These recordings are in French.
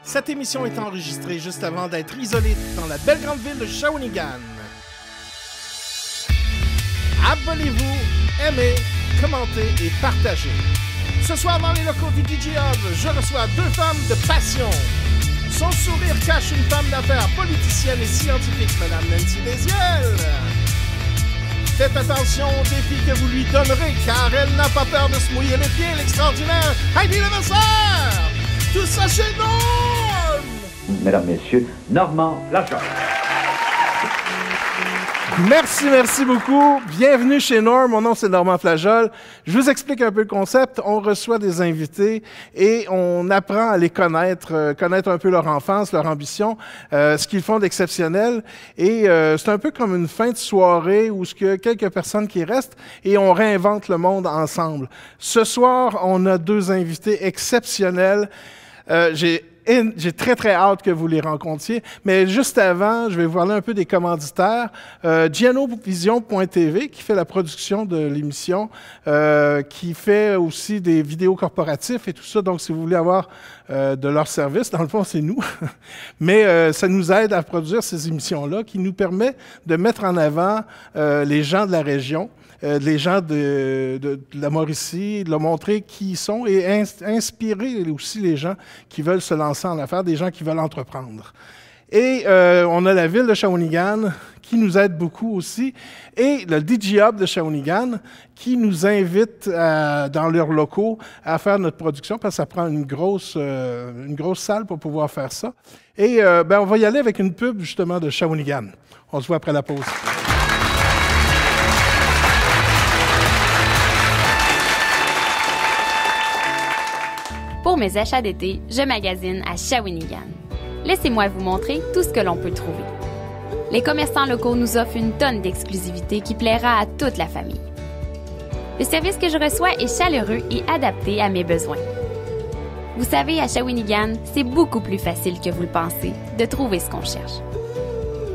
Cette émission est enregistrée juste avant d'être isolée dans la belle grande ville de Shawinigan. Abonnez-vous, aimez, commentez et partagez. Ce soir, dans les locaux du DJ Hub, je reçois deux femmes de passion. Son sourire cache une femme d'affaires, politicienne et scientifique, Madame Nancy Desiel. Faites attention aux défis que vous lui donnerez, car elle n'a pas peur de se mouiller les pieds, l'extraordinaire Heidi Levasseur. Tout ça chez Norm! Mesdames, Messieurs, Normand Flajol. Merci beaucoup. Bienvenue chez Norm. Mon nom, c'est Normand Flajol. Je vous explique un peu le concept. On reçoit des invités et on apprend à les connaître, connaître un peu leur enfance, leur ambition, ce qu'ils font d'exceptionnel. Et c'est un peu comme une fin de soirée où il y a quelques personnes qui restent et on réinvente le monde ensemble. Ce soir, on a deux invités exceptionnels. J'ai très hâte que vous les rencontriez. Mais juste avant, je vais vous parler un peu des commanditaires. Gianovision.tv, qui fait la production de l'émission, qui fait aussi des vidéos corporatifs et tout ça. Donc, si vous voulez avoir de leur service, dans le fond, c'est nous. Mais ça nous aide à produire ces émissions-là, qui nous permet de mettre en avant les gens de la région. Les gens de la Mauricie, de leur montrer qui ils sont et inspirer aussi les gens qui veulent se lancer en affaires, des gens qui veulent entreprendre. Et on a la ville de Shawinigan qui nous aide beaucoup aussi et le DJ Hub de Shawinigan qui nous invite dans leurs locaux à faire notre production parce que ça prend une grosse salle pour pouvoir faire ça. Et on va y aller avec une pub justement de Shawinigan. On se voit après la pause. Pour mes achats d'été, je magasine à Shawinigan. Laissez-moi vous montrer tout ce que l'on peut trouver. Les commerçants locaux nous offrent une tonne d'exclusivité qui plaira à toute la famille. Le service que je reçois est chaleureux et adapté à mes besoins. Vous savez, à Shawinigan, c'est beaucoup plus facile que vous le pensez de trouver ce qu'on cherche.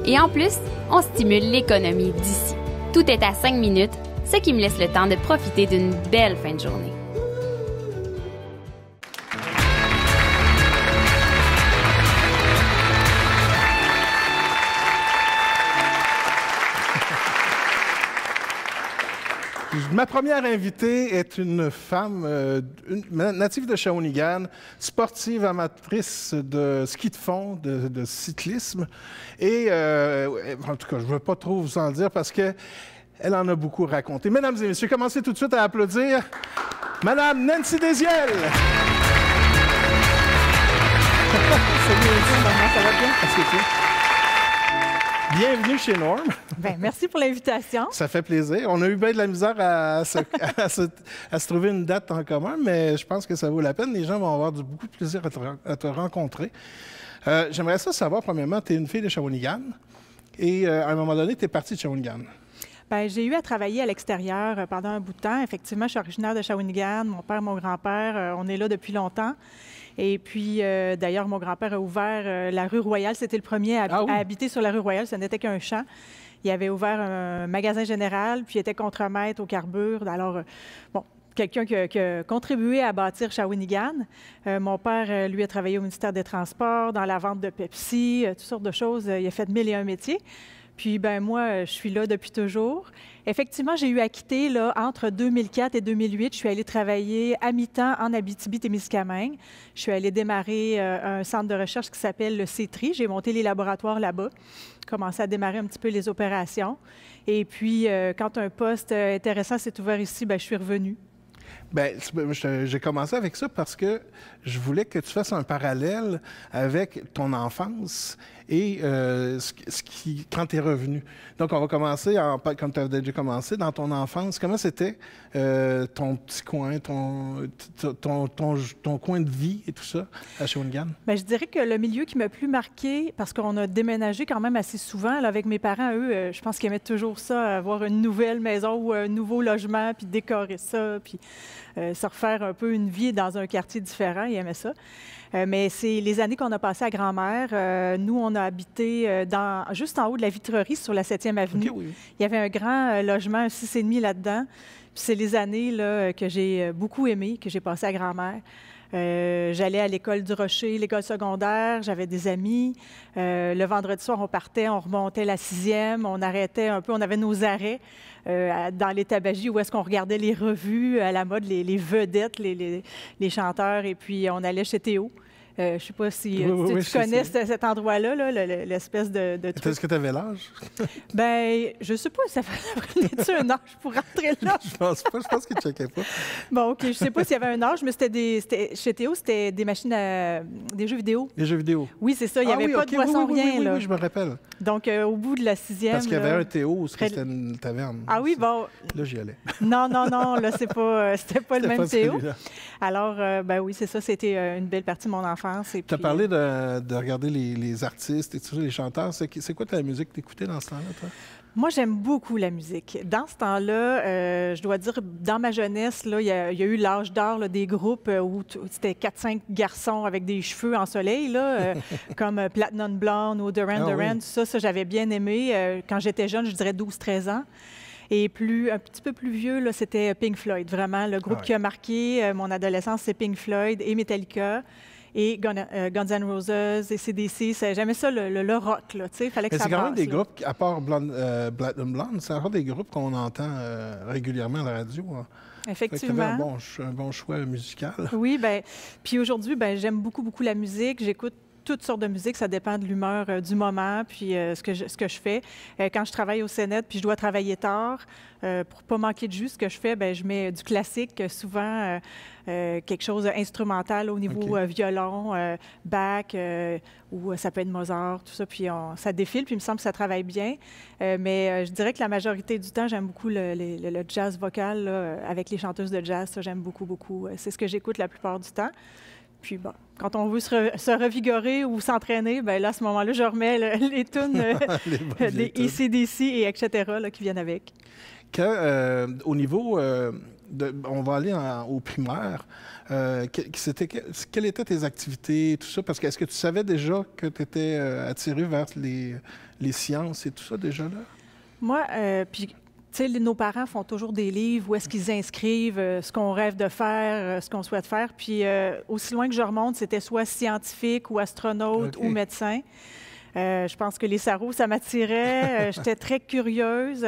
Et en plus, on stimule l'économie d'ici. Tout est à 5 minutes, ce qui me laisse le temps de profiter d'une belle fin de journée. Ma première invitée est une femme native de Shawinigan, sportive amatrice de ski de fond, de cyclisme. Et en tout cas, je ne veux pas trop vous en dire parce qu'elle en a beaucoup raconté. Mesdames et messieurs, commencez tout de suite à applaudir Madame Nancy Desiel. Salut Nancy, ça va bien? Bienvenue chez Norm. Bien, merci pour l'invitation. Ça fait plaisir. On a eu bien de la misère à se trouver une date en commun, mais je pense que ça vaut la peine. Les gens vont avoir beaucoup de plaisir à te rencontrer. J'aimerais savoir, premièrement, tu es une fille de Shawinigan et à un moment donné, tu es partie de Shawinigan. Bien, j'ai eu à travailler à l'extérieur pendant un bout de temps. Effectivement, je suis originaire de Shawinigan. Mon père, mon grand-père, on est là depuis longtemps. Et puis, d'ailleurs, mon grand-père a ouvert la rue Royale. C'était le premier à habiter sur la rue Royale. Ce n'était qu'un champ. Il avait ouvert un magasin général, puis il était contremaître au carbure. Alors, quelqu'un qui a contribué à bâtir Shawinigan. Mon père, lui, a travaillé au ministère des Transports, dans la vente de Pepsi, toutes sortes de choses. Il a fait 1001 métiers. Puis, moi, je suis là depuis toujours. Effectivement, j'ai eu à quitter là, entre 2004 et 2008. Je suis allée travailler à mi-temps en Abitibi-Témiscamingue. Je suis allée démarrer un centre de recherche qui s'appelle le CETRI. J'ai monté les laboratoires là-bas, commencé à démarrer un petit peu les opérations. Et puis, quand un poste intéressant s'est ouvert ici, je suis revenue. Bien, j'ai commencé avec ça parce que je voulais que tu fasses un parallèle avec ton enfance et quand tu es revenu. Donc, on va commencer, comme tu as déjà commencé, dans ton enfance. Comment c'était ton petit coin, ton coin de vie et tout ça à Shawinigan? Bien, je dirais que le milieu qui m'a plus marqué, parce qu'on a déménagé quand même assez souvent, là, avec mes parents, eux, je pense qu'ils aimaient toujours ça, avoir une nouvelle maison ou un nouveau logement, puis décorer ça, puis se refaire un peu une vie dans un quartier différent. Ils aimaient ça. Mais c'est les années qu'on a passées à grand-mère. Nous, on a habité juste en haut de la Vitrerie, sur la 7e avenue. OK, oui. Il y avait un grand logement, un 6,5 là-dedans. Puis c'est les années là, que j'ai beaucoup aimées, que j'ai passées à grand-mère. J'allais à l'école du Rocher, l'école secondaire, j'avais des amis. Le vendredi soir, on partait, on remontait la 6e, on arrêtait un peu, on avait nos arrêts dans les tabagies où est-ce qu'on regardait les revues à la mode, les vedettes, les chanteurs, et puis on allait chez Théo. Je ne sais pas si tu connais cet endroit-là, là, l'espèce de truc. Est-ce que tu avais l'âge? Ben, je ne sais pas, ça prenait-tu un âge pour rentrer là? Je pense pas, je pense qu'il ne checkait pas. Bon, OK, je ne sais pas s'il y avait un âge, mais chez Théo, c'était des machines des jeux vidéo. Les jeux vidéo. Oui, c'est ça, il n'y avait pas de boisson, rien. Là. Oui, je me rappelle. Donc, au bout de la 6e... Parce qu'il y avait un Théo, c'était une taverne. Ah oui, bon... Là, j'y allais. Non, là, c'était pas le même Théo. Alors, ben oui, c'est ça, c'était une belle partie de mon enfance. Tu as parlé de regarder les artistes et tout ça, les chanteurs. C'est quoi ta musique que tu écoutais dans ce temps-là, toi? Moi, j'aime beaucoup la musique. Dans ce temps-là, je dois dire, dans ma jeunesse, là, il y a eu l'âge d'or des groupes où c'était 4-5 garçons avec des cheveux en soleil, là, comme Platinum Blonde ou Duran Duran. Oui. Ça, j'avais bien aimé. Quand j'étais jeune, je dirais 12-13 ans. Et un petit peu plus vieux, là, c'était Pink Floyd. Vraiment, le groupe qui a marqué mon adolescence, c'est Pink Floyd et Metallica. Et Guns N' Roses, et AC/DC, j'aimais ça, le rock, là, tu sais, il fallait que ça passe. C'est quand même des groupes, à part Platinum Blonde, c'est encore des groupes qu'on entend régulièrement à la radio. Hein. Effectivement. C'est un bon choix musical. Oui, bien, puis aujourd'hui, ben, j'aime beaucoup, beaucoup la musique. J'écoute toutes sortes de musique, ça dépend de l'humeur du moment, puis ce que je fais. Quand je travaille au Cénet, puis je dois travailler tard, pour pas manquer de jus, ce que je fais, ben je mets du classique, souvent quelque chose d'instrumental au niveau violon, Bach, ou ça peut être Mozart, tout ça, puis ça défile, puis il me semble que ça travaille bien. Mais je dirais que la majorité du temps, j'aime beaucoup le jazz vocal, là, avec les chanteuses de jazz, ça j'aime beaucoup, beaucoup. C'est ce que j'écoute la plupart du temps. Puis bon, quand on veut se revigorer ou s'entraîner, bien là, à ce moment-là, je remets les tunes des AC/DC et etc. là, qui viennent avec. Au niveau, on va aller au primaire, quelles étaient tes activités, tout ça? Parce que est-ce que tu savais déjà que tu étais attiré vers les sciences et tout ça déjà là? Moi, puis... Tu sais, nos parents font toujours des livres où est-ce qu'ils inscrivent ce qu'on rêve de faire, ce qu'on souhaite faire. Puis, aussi loin que je remonte, c'était soit scientifique ou astronaute ou médecin. Je pense que les sarraux, ça m'attirait. J'étais très curieuse.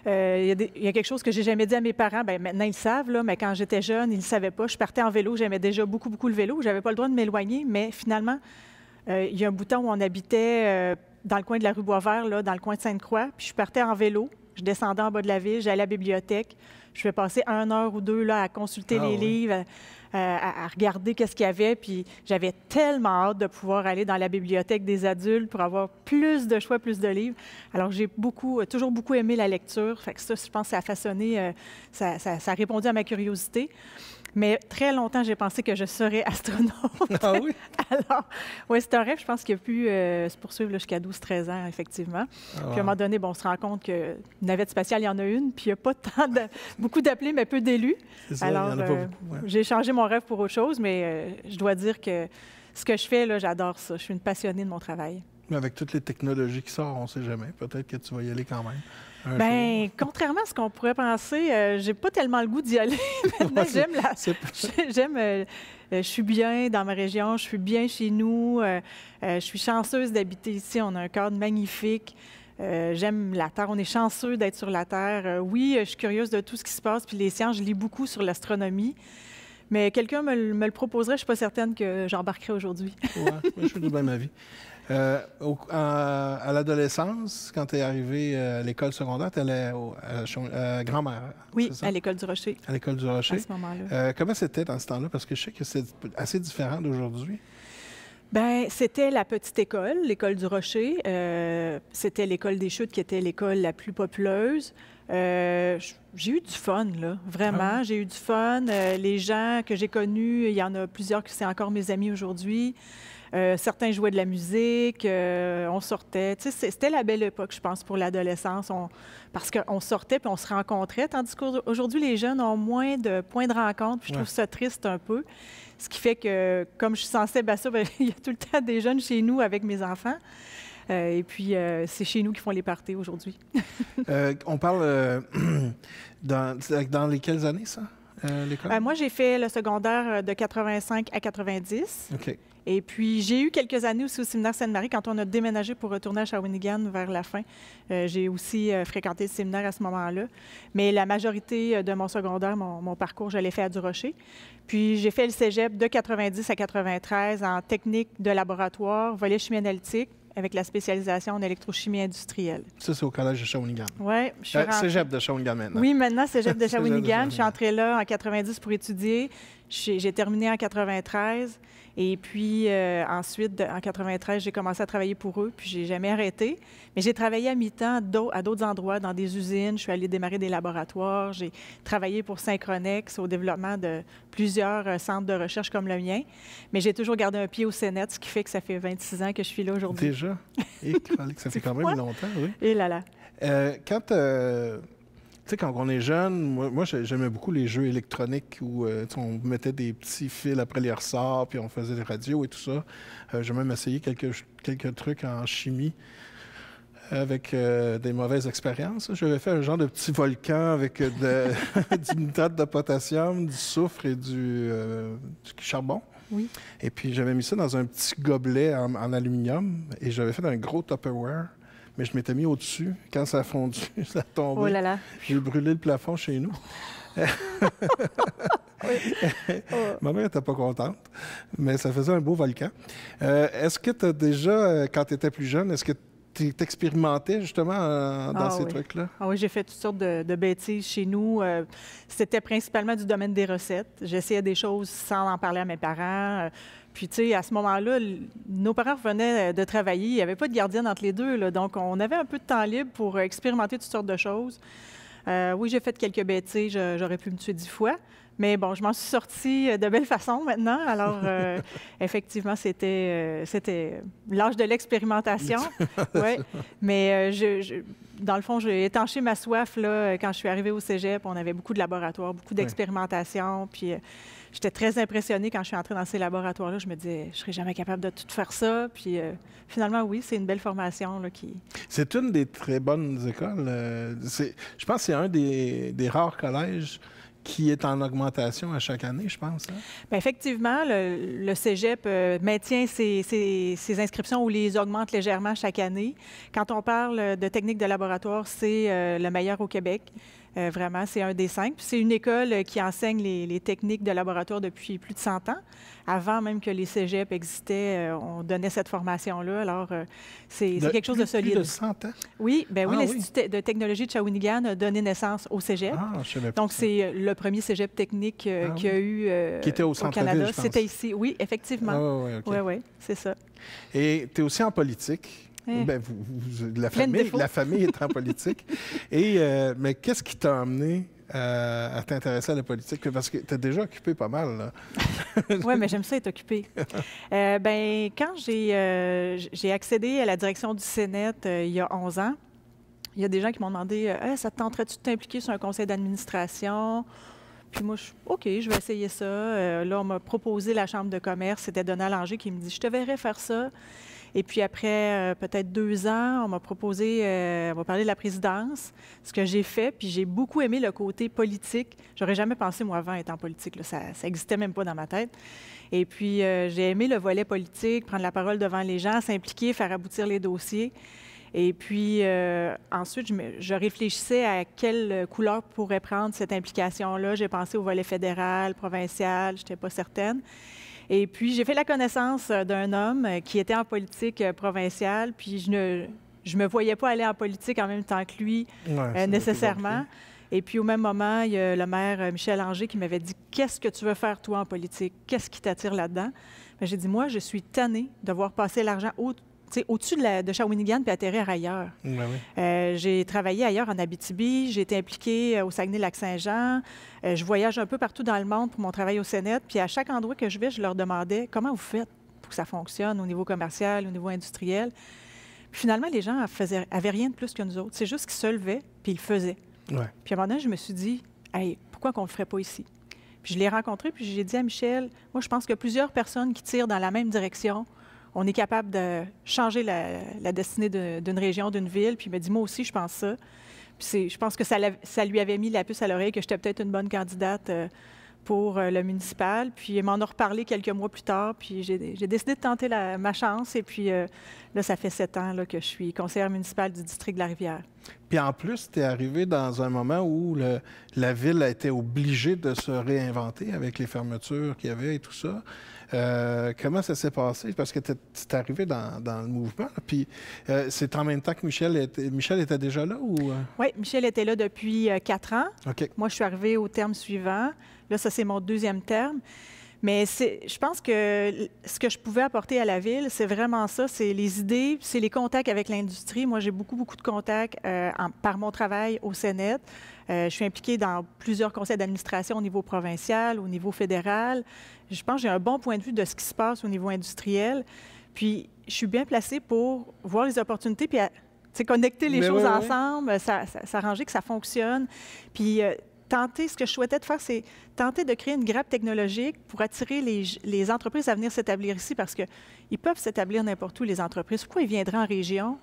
Il y a quelque chose que j'ai jamais dit à mes parents. Bien, maintenant, ils le savent, là, mais quand j'étais jeune, ils ne le savaient pas. Je partais en vélo. J'aimais déjà beaucoup, beaucoup le vélo. Je n'avais pas le droit de m'éloigner, mais finalement, il y a un bout de temps où on habitait dans le coin de la rue Boisvert, là, dans le coin de Sainte-Croix. Puis, je partais en vélo. Je descendais en bas de la ville, j'allais à la bibliothèque. Je vais passer 1 heure ou 2 là, à consulter les livres, à regarder qu'est-ce qu'il y avait. Puis j'avais tellement hâte de pouvoir aller dans la bibliothèque des adultes pour avoir plus de choix, plus de livres. Alors j'ai toujours beaucoup aimé la lecture. Fait que ça, je pense que ça a façonné, ça a répondu à ma curiosité. Mais très longtemps, j'ai pensé que je serais astronaute. Ah oui? Alors, oui, c'est un rêve, je pense, qu'il a pu se poursuivre jusqu'à 12-13 ans, effectivement. Puis à un moment donné, on se rend compte qu'une navette spatiale, il y en a une, puis il n'y a pas beaucoup d'appelés, mais peu d'élus. Alors, il y en a pas beaucoup, j'ai changé mon rêve pour autre chose, mais je dois dire que ce que je fais, là, j'adore ça. Je suis une passionnée de mon travail. Mais avec toutes les technologies qui sortent, on ne sait jamais. Peut-être que tu vas y aller quand même. Bien, contrairement à ce qu'on pourrait penser, j'ai pas tellement le goût d'y aller. Maintenant, je suis bien dans ma région, je suis bien chez nous. Je suis chanceuse d'habiter ici. On a un cadre magnifique. J'aime la Terre. On est chanceux d'être sur la Terre. Oui, je suis curieuse de tout ce qui se passe. Puis les sciences, je lis beaucoup sur l'astronomie. Mais quelqu'un me le proposerait, je ne suis pas certaine que j'embarquerais aujourd'hui. Oui, je fais du bien ma vie. À l'adolescence, quand tu es arrivé à l'école secondaire, tu allais à Grand-Mère. Oui, à l'École du Rocher. À l'École du Rocher. À ce moment-là. Comment c'était dans ce temps-là? Parce que je sais que c'est assez différent d'aujourd'hui. Bien, c'était la petite école, l'École du Rocher. C'était l'École des Chutes qui était l'école la plus populeuse. J'ai eu du fun, là, vraiment. J'ai eu du fun. Les gens que j'ai connus, il y en a plusieurs qui sont encore mes amis aujourd'hui. Certains jouaient de la musique, on sortait. Tu sais, c'était la belle époque, je pense, pour l'adolescence, parce qu'on sortait puis on se rencontrait, tandis qu'aujourd'hui, les jeunes ont moins de points de rencontre, puis je trouve ça triste un peu. Ce qui fait que, comme je suis sensible à ça, bien, il y a tout le temps des jeunes chez nous avec mes enfants. Et puis, c'est chez nous qu'ils font les parties aujourd'hui. On parle dans lesquelles années, ça, l'école? Moi, j'ai fait le secondaire de 85 à 90. OK. Et puis, j'ai eu quelques années aussi au séminaire Sainte-Marie quand on a déménagé pour retourner à Shawinigan vers la fin. J'ai aussi fréquenté le séminaire à ce moment-là. Mais la majorité de mon secondaire, mon parcours, je l'ai fait à Durocher. Puis, j'ai fait le cégep de 90 à 93 en technique de laboratoire, volet chimie analytique, avec la spécialisation en électrochimie industrielle. Ça, c'est au collège de Shawinigan. Oui, je suis rentrée... Cégep de Shawinigan maintenant. Oui, maintenant, cégep de Shawinigan. Je suis entrée là en 90 pour étudier. J'ai terminé en 93. Et puis, ensuite, en 93, j'ai commencé à travailler pour eux, puis j'ai jamais arrêté. Mais j'ai travaillé à mi-temps à d'autres endroits, dans des usines. Je suis allée démarrer des laboratoires. J'ai travaillé pour Synchronex au développement de plusieurs centres de recherche comme le mien. Mais j'ai toujours gardé un pied au CNET, ce qui fait que ça fait 26 ans que je suis là aujourd'hui. Déjà? Et ça fait quand même longtemps, oui. Et là là. Tu sais, quand on est jeune, moi j'aimais beaucoup les jeux électroniques où on mettait des petits fils après les ressorts, puis on faisait des radios et tout ça. J'ai même essayé quelques trucs en chimie avec des mauvaises expériences. J'avais fait un genre de petit volcan avec du nitrate de potassium, du soufre et du charbon. Oui. Et puis j'avais mis ça dans un petit gobelet en aluminium et j'avais fait un gros Tupperware. Mais je m'étais mis au-dessus. Quand ça a fondu, ça a tombé. Oh là là. J'ai brûlé le plafond chez nous. Ma mère n'était pas contente, mais ça faisait un beau volcan. Est-ce que tu as déjà, quand tu étais plus jeune, est-ce que tu expérimentais justement dans ces trucs-là? Ah oui, j'ai fait toutes sortes de bêtises chez nous. C'était principalement du domaine des recettes. J'essayais des choses sans en parler à mes parents. Puis, tu sais, à ce moment-là, nos parents revenaient de travailler. Il n'y avait pas de gardienne entre les deux, là, donc on avait un peu de temps libre pour expérimenter toutes sortes de choses. Oui, j'ai fait quelques bêtises. J'aurais pu me tuer 10 fois. Mais bon, je m'en suis sortie de belle façon maintenant. Alors, effectivement, c'était l'âge de l'expérimentation. Ouais. Mais dans le fond, j'ai étanché ma soif là, quand je suis arrivée au cégep. On avait beaucoup de laboratoires, beaucoup d'expérimentation. Puis, j'étais très impressionnée quand je suis entrée dans ces laboratoires-là. Je me disais, je ne serais jamais capable de tout faire ça. Puis, finalement, oui, c'est une belle formation là, qui... C'est une des très bonnes écoles. Je pense que c'est un des rares collèges qui est en augmentation à chaque année, je pense. Hein? Bien, effectivement, le cégep maintient ses inscriptions ou les augmente légèrement chaque année. Quand on parle de technique de laboratoire, c'est le meilleur au Québec. Vraiment, c'est un des 5. Puis c'est une école qui enseigne les techniques de laboratoire depuis plus de 100 ans. Avant même que les cégeps existaient, on donnait cette formation-là. Alors, c'est quelque chose de solide. Plus de 100 ans? Oui, bien oui, l'Institut de technologie de Shawinigan a donné naissance au cégep. Ah, je savais pas. Donc, c'est le premier cégep technique qu'il y a eu qui était au Canada. je pense. C'était ici, oui, effectivement. Oui, oui, c'est ça. Et tu es aussi en politique. Ben, la famille est en politique. Mais qu'est-ce qui t'a amené à t'intéresser à la politique? Parce que tu es déjà occupé pas mal, là. Oui, mais j'aime ça être occupé. Quand j'ai accédé à la direction du Sénat il y a 11 ans, il y a des gens qui m'ont demandé ça te tenterait-tu de t'impliquer sur un conseil d'administration? Puis moi, OK, je vais essayer ça. Là, on m'a proposé la Chambre de commerce. C'était Donald Langer qui me dit, je te verrais faire ça. Et puis après peut-être 2 ans, on m'a proposé, on m'a parlé de la présidence, ce que j'ai fait, puis j'ai beaucoup aimé le côté politique. J'aurais jamais pensé, moi, avant, être en politique. Là. Ça n'existait même pas dans ma tête. Et puis, j'ai aimé le volet politique, prendre la parole devant les gens, s'impliquer, faire aboutir les dossiers. Et puis, ensuite, je réfléchissais à quelle couleur pourrait prendre cette implication-là. J'ai pensé au volet fédéral, provincial, je n'étais pas certaine. Et puis, j'ai fait la connaissance d'un homme qui était en politique provinciale, puis je me voyais pas aller en politique en même temps que lui, nécessairement. Et puis, au même moment, il y a le maire Michel Anger qui m'avait dit « Qu'est-ce que tu veux faire, toi, en politique? Qu'est-ce qui t'attire là-dedans? » J'ai dit « Moi, je suis tannée de voir passer l'argent au-dessus de Shawinigan puis atterrir ailleurs. » J'ai travaillé ailleurs en Abitibi, j'ai été impliquée au Saguenay-Lac-Saint-Jean. Je voyage un peu partout dans le monde pour mon travail au Sénat. Puis à chaque endroit que je vais, je leur demandais « Comment vous faites pour que ça fonctionne au niveau commercial, au niveau industriel. Puis finalement, les gens avaient rien de plus que nous autres. C'est juste qu'ils se levaient, puis ils le faisaient. Ouais. Puis à un moment donné, je me suis dit, hey, pourquoi qu'on ne le ferait pas ici? Puis je l'ai rencontré, puis j'ai dit à Michel, moi, je pense que plusieurs personnes qui tirent dans la même direction, on est capable de changer la destinée d'une région, d'une ville. Puis il m'a dit, moi aussi, je pense ça. Puis je pense que ça lui avait mis la puce à l'oreille, que j'étais peut-être une bonne candidate pour le municipal. Puis il m'en a reparlé quelques mois plus tard, puis j'ai décidé de tenter ma chance. Et puis là, ça fait 7 ans là, que je suis conseillère municipale du district de la Rivière. Puis en plus, tu es arrivé dans un moment où la ville a été obligée de se réinventer avec les fermetures qu'il y avait et tout ça. Comment ça s'est passé? Parce que tu es arrivé dans le mouvement. Là. Puis c'est en même temps que Michel était déjà là? Ou... Oui, Michel était là depuis 4 ans. OK. Moi, je suis arrivée au terme suivant. Là, ça, c'est mon 2e terme. Mais je pense que ce que je pouvais apporter à la ville, c'est vraiment ça, c'est les idées, c'est les contacts avec l'industrie. Moi, j'ai beaucoup de contacts par mon travail au Sénat. Je suis impliquée dans plusieurs conseils d'administration au niveau provincial, au niveau fédéral. Je pense que j'ai un bon point de vue de ce qui se passe au niveau industriel. Puis, je suis bien placée pour voir les opportunités, puis connecter les choses ensemble, s'arranger que ça fonctionne. Puis, ce que je souhaitais de faire, c'est tenter de créer une grappe technologique pour attirer les entreprises à venir s'établir ici, parce qu'ils peuvent s'établir n'importe où, les entreprises. Pourquoi ils viendraient en région?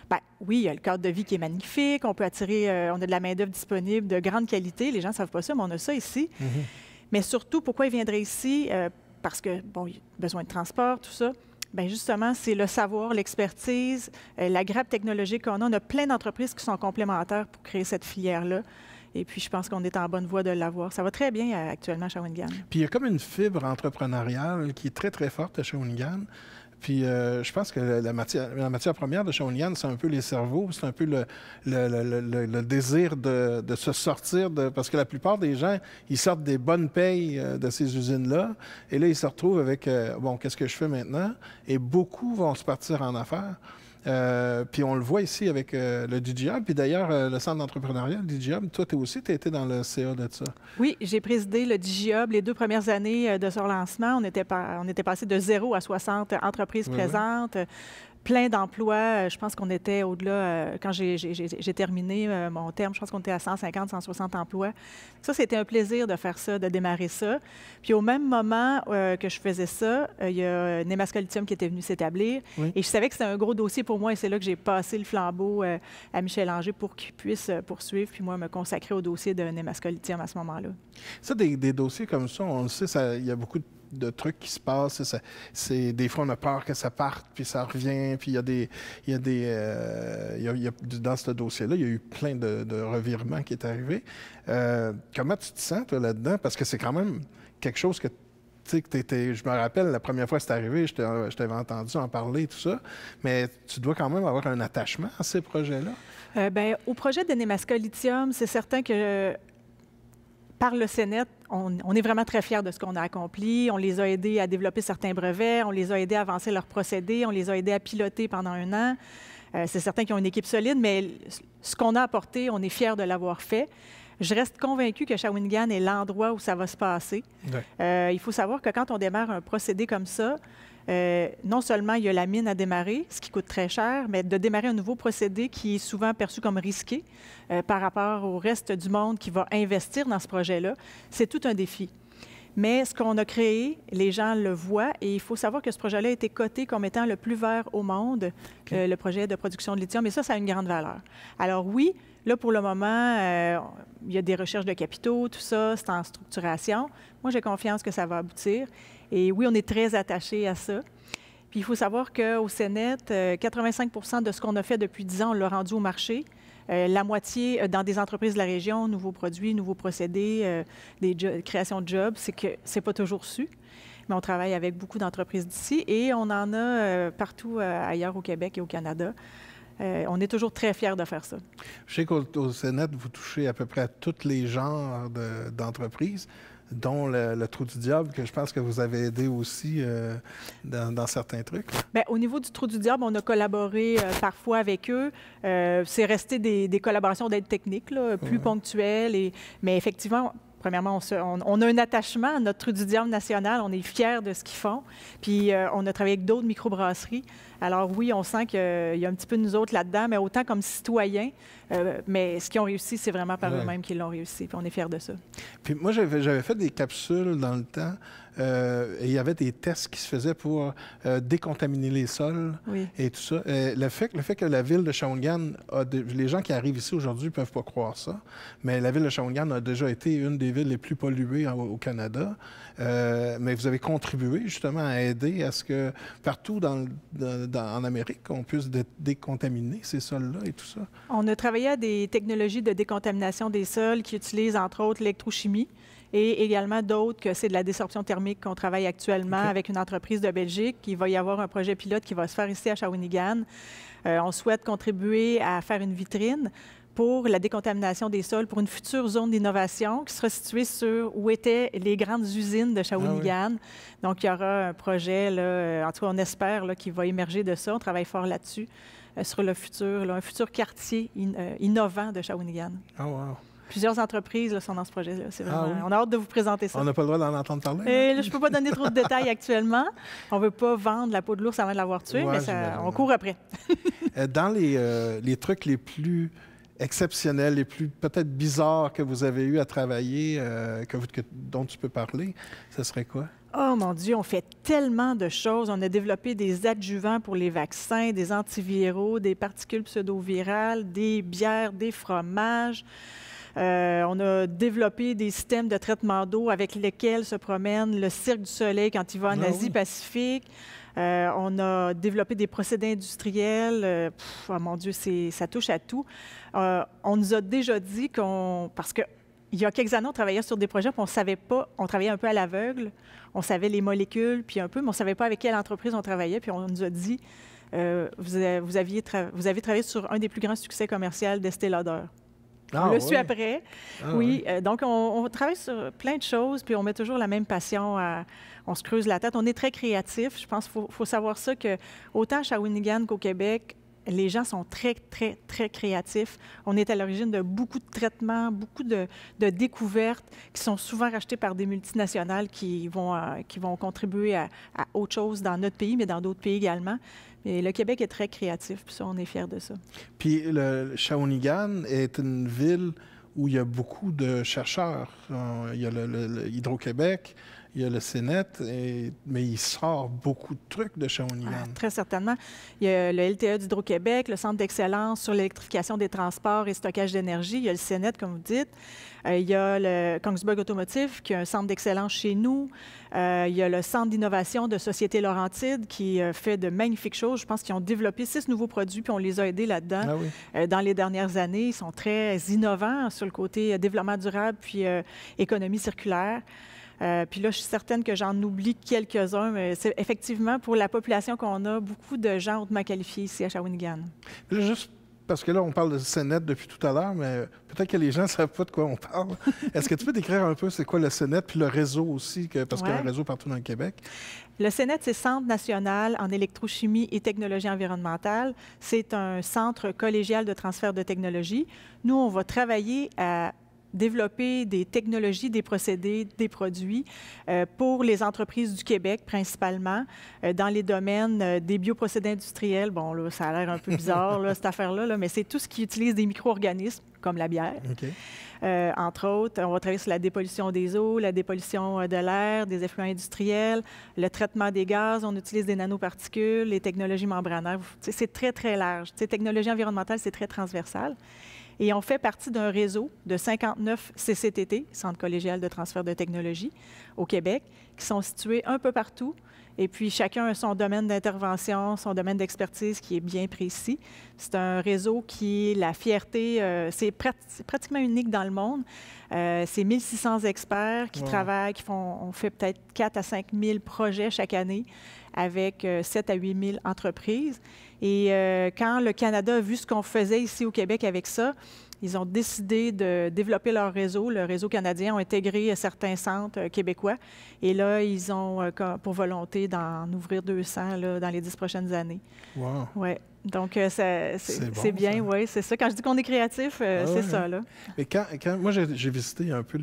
Bien, oui, il y a le cadre de vie qui est magnifique, on peut attirer, on a de la main-d'œuvre disponible de grande qualité. Les gens ne savent pas ça, mais on a ça ici. Mm-hmm. Mais surtout, pourquoi ils viendraient ici? Parce que, bon, il y a besoin de transport, tout ça. Bien, justement, c'est le savoir, l'expertise, la grappe technologique qu'on a. On a plein d'entreprises qui sont complémentaires pour créer cette filière-là. Et puis, je pense qu'on est en bonne voie de l'avoir. Ça va très bien actuellement à Shawinigan. Puis, il y a comme une fibre entrepreneuriale qui est très, très forte à Shawinigan. Puis, je pense que la matière première de Shawinigan, c'est un peu les cerveaux, c'est un peu le désir de se sortir parce que la plupart des gens, ils sortent des bonnes payes de ces usines-là, et là, ils se retrouvent avec, bon, qu'est-ce que je fais maintenant? Et beaucoup vont se partir en affaires. Puis on le voit ici avec le DigiHub. Puis d'ailleurs, le centre d'entrepreneuriat, le DigiHub, toi, tu as été dans le CA de ça. Oui, j'ai présidé le DigiHub les 2 premières années de son lancement. On était passé de 0 à 60 entreprises présentes. Plein d'emplois. Je pense qu'on était au-delà, quand j'ai terminé mon terme, je pense qu'on était à 150, 160 emplois. Ça, c'était un plaisir de faire ça, de démarrer ça. Puis au même moment que je faisais ça, il y a Nemaska Lithium qui était venu s'établir. Oui. Et je savais que c'était un gros dossier pour moi, et c'est là que j'ai passé le flambeau à Michel Anger pour qu'il puisse poursuivre, puis moi, me consacrer au dossier de Nemaska Lithium à ce moment-là. Ça, des dossiers comme ça, on le sait, il y a beaucoup de trucs qui se passent. Des fois, on a peur que ça parte, puis ça revient, puis dans ce dossier-là, il y a eu plein de revirements qui est arrivé. Comment tu te sens, toi, là-dedans? Parce que c'est quand même quelque chose que, tu sais, je me rappelle, la première fois que c'est arrivé, je t'avais entendu en parler, tout ça, mais tu dois quand même avoir un attachement à ces projets-là? Bien, au projet de Nemaska Lithium, c'est certain que par le Sénat, on est vraiment très fiers de ce qu'on a accompli. On les a aidés à développer certains brevets, on les a aidés à avancer leurs procédés, on les a aidés à piloter pendant 1 an. C'est certain qu'ils ont une équipe solide, mais ce qu'on a apporté, on est fiers de l'avoir fait. Je reste convaincue que Shawinigan est l'endroit où ça va se passer. Ouais. Il faut savoir que quand on démarre un procédé comme ça, non seulement il y a la mine à démarrer, ce qui coûte très cher, mais de démarrer un nouveau procédé qui est souvent perçu comme risqué par rapport au reste du monde qui va investir dans ce projet-là, c'est tout un défi. Mais ce qu'on a créé, les gens le voient, et il faut savoir que ce projet-là a été coté comme étant le plus vert au monde, le projet de production de lithium, et ça a une grande valeur. Alors oui, là, pour le moment, il y a des recherches de capitaux, tout ça, c'est en structuration. Moi, j'ai confiance que ça va aboutir. Et oui, on est très attachés à ça. Puis il faut savoir qu'au Sénat, 85 % de ce qu'on a fait depuis 10 ans, on l'a rendu au marché. La moitié dans des entreprises de la région, nouveaux produits, nouveaux procédés, création de jobs, c'est que c'est pas toujours su. Mais on travaille avec beaucoup d'entreprises d'ici et on en a partout ailleurs au Québec et au Canada. On est toujours très fiers de faire ça. Je sais qu'au Sénat, vous touchez à peu près à tous les genres d'entreprises, dont le Trou du Diable, que je pense que vous avez aidé aussi dans certains trucs. Bien, au niveau du Trou du Diable, on a collaboré parfois avec eux. C'est resté des collaborations d'aide technique, là, plus ponctuelles. Mais effectivement, premièrement, on a un attachement à notre Trou du Diable national. On est fiers de ce qu'ils font. Puis, on a travaillé avec d'autres microbrasseries. Alors oui, on sent qu'il y a un petit peu de nous autres là-dedans, mais autant comme citoyens. Mais ce qu'ils ont réussi, c'est vraiment par eux-mêmes qu'ils l'ont réussi. Puis on est fiers de ça. Puis moi, j'avais fait des capsules dans le temps. Et il y avait des tests qui se faisaient pour décontaminer les sols et tout ça. Le fait que la ville de Shawinigan, les gens qui arrivent ici aujourd'hui ne peuvent pas croire ça, mais la ville de Shawinigan a déjà été une des villes les plus polluées au Canada. Mais vous avez contribué justement à aider à ce que partout en Amérique, on puisse décontaminer ces sols-là et tout ça. On a travaillé à des technologies de décontamination des sols qui utilisent entre autres l'électrochimie. Et également d'autres que c'est de la désorption thermique qu'on travaille actuellement avec une entreprise de Belgique. Il va y avoir un projet pilote qui va se faire ici à Shawinigan. On souhaite contribuer à faire une vitrine pour la décontamination des sols pour une future zone d'innovation qui sera située sur où étaient les grandes usines de Shawinigan. Donc, il y aura un projet, là, en tout cas, on espère là, qu'il va émerger de ça. On travaille fort là-dessus, sur le futur, là, un futur quartier innovant de Shawinigan. Oh, wow. Plusieurs entreprises là, sont dans ce projet-là. C'est vraiment... On a hâte de vous présenter ça. On n'a pas le droit d'en entendre parler? Là, je ne peux pas donner trop de détails actuellement. On ne veut pas vendre la peau de l'ours avant de l'avoir tué, mais on court après. Dans les trucs les plus exceptionnels, les plus peut-être bizarres que vous avez eu à travailler, dont tu peux parler, ce serait quoi? Oh mon Dieu, on fait tellement de choses. On a développé des adjuvants pour les vaccins, des antiviraux, des particules pseudo-virales, des bières, des fromages. On a développé des systèmes de traitement d'eau avec lesquels se promène le Cirque du Soleil quand il va en Asie-Pacifique. On a développé des procédés industriels. Oh mon Dieu, ça touche à tout. On nous a déjà dit parce que il y a quelques années, on travaillait sur des projets, puis on ne savait pas, on travaillait un peu à l'aveugle, on savait les molécules, puis un peu, mais on ne savait pas avec quelle entreprise on travaillait, puis on nous a dit, vous avez travaillé sur un des plus grands succès commerciaux d'Estée Lauder. On le suit après. Donc, on travaille sur plein de choses, puis on met toujours la même passion. On se creuse la tête. On est très créatifs. Je pense qu'il faut savoir ça, que autant à Shawinigan qu'au Québec, les gens sont très, très, très créatifs. On est à l'origine de beaucoup de traitements, beaucoup de découvertes qui sont souvent rachetées par des multinationales qui vont contribuer à autre chose dans notre pays, mais dans d'autres pays également. Et le Québec est très créatif, puis ça, on est fiers de ça. Puis le Shawinigan est une ville où il y a beaucoup de chercheurs. Il y a le Hydro-Québec, il y a le CNET, mais il sort beaucoup de trucs de Shawinigan. Très certainement. Il y a le LTE d'Hydro-Québec, le Centre d'excellence sur l'électrification des transports et stockage d'énergie. Il y a le CNET, comme vous dites. Il y a le Kongsberg Automotive, qui est un centre d'excellence chez nous. Il y a le Centre d'innovation de Société Laurentide, qui fait de magnifiques choses. Je pense qu'ils ont développé 6 nouveaux produits, puis on les a aidés là-dedans dans les dernières années. Ils sont très innovants sur le côté développement durable, puis économie circulaire. Puis là, je suis certaine que j'en oublie quelques-uns, mais c'est effectivement, pour la population qu'on a, beaucoup de gens hautement qualifiés ici à Shawinigan. Juste parce que là, on parle de CNET depuis tout à l'heure, mais peut-être que les gens ne savent pas de quoi on parle. Est-ce que tu peux décrire un peu c'est quoi le CNET, puis le réseau aussi, parce qu'il y a un réseau partout dans le Québec? Le CNET, c'est Centre national en électrochimie et technologie environnementale. C'est un centre collégial de transfert de technologie. Nous, on va travailler à développer des technologies, des procédés, des produits pour les entreprises du Québec principalement, dans les domaines des bioprocédés industriels. Bon, là, ça a l'air un peu bizarre, là, cette affaire-là, là, mais c'est tout ce qui utilise des micro-organismes, comme la bière. Entre autres, on va travailler sur la dépollution des eaux, la dépollution de l'air, des effluents industriels, le traitement des gaz. On utilise des nanoparticules, les technologies membranaires. C'est très, très large. Technologie environnementale, c'est très transversal. Et on fait partie d'un réseau de 59 CCTT, Centres collégial de transfert de technologie, au Québec, qui sont situés un peu partout. Et puis, chacun a son domaine d'intervention, son domaine d'expertise qui est bien précis. C'est un réseau qui est la fierté, c'est pratiquement unique dans le monde. C'est 1600 experts qui travaillent, on fait peut-être 4 à 5 000 projets chaque année avec 7 à 8 000 entreprises. Et quand le Canada a vu ce qu'on faisait ici au Québec avec ça, ils ont décidé de développer leur réseau. Le réseau canadien a intégré certains centres québécois. Et là, ils ont pour volonté d'en ouvrir 200 là, dans les 10 prochaines années. Wow! Ouais. Donc, bon, bien, ça. oui, c'est ça. Quand je dis qu'on est créatif, c'est ça, là. Mais quand moi, j'ai visité un peu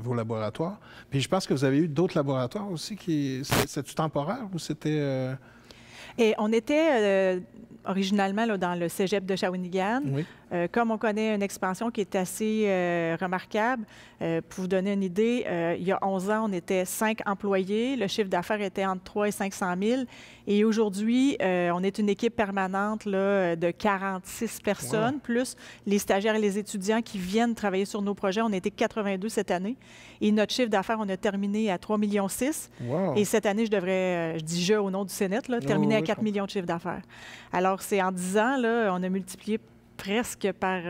vos laboratoires, puis je pense que vous avez eu d'autres laboratoires aussi c'était-tu temporaire ou c'était... Et on était originalement là, dans le cégep de Shawinigan. Oui. Comme on connaît une expansion qui est assez remarquable, pour vous donner une idée, il y a 11 ans, on était 5 employés. Le chiffre d'affaires était entre 3 et 500 000. Et aujourd'hui, on est une équipe permanente là, de 46 personnes, plus les stagiaires et les étudiants qui viennent travailler sur nos projets. On était 82 cette année. Et notre chiffre d'affaires, on a terminé à 3,6 millions. Wow. Et cette année, je devrais, je dis au nom du Sénat, là, terminer à 4 millions de chiffre d'affaires. Alors, c'est en 10 ans, là, on a multiplié presque par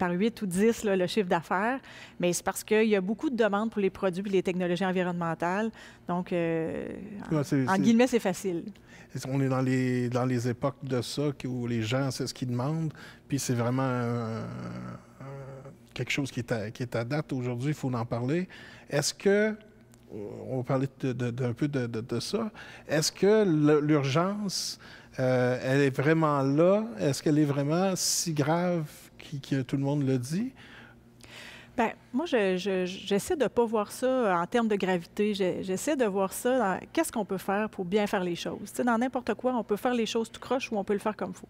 8 ou 10 là, le chiffre d'affaires, mais c'est parce qu'il y a beaucoup de demandes pour les produits et les technologies environnementales. Donc, en guillemets, c'est facile. On est dans les époques de ça où les gens, c'est ce qu'ils demandent, puis c'est vraiment quelque chose qui est à date aujourd'hui, il faut en parler. Est-ce que, on va parler d'un peu de ça, est-ce que l'urgence... elle est vraiment là? Est-ce qu'elle est vraiment si grave que tout le monde le dit? Bien, moi, j'essaie de ne pas voir ça en termes de gravité. J'essaie de voir ça dans qu'est-ce qu'on peut faire pour bien faire les choses. Tu sais, dans n'importe quoi, on peut faire les choses tout croche ou on peut le faire comme il faut.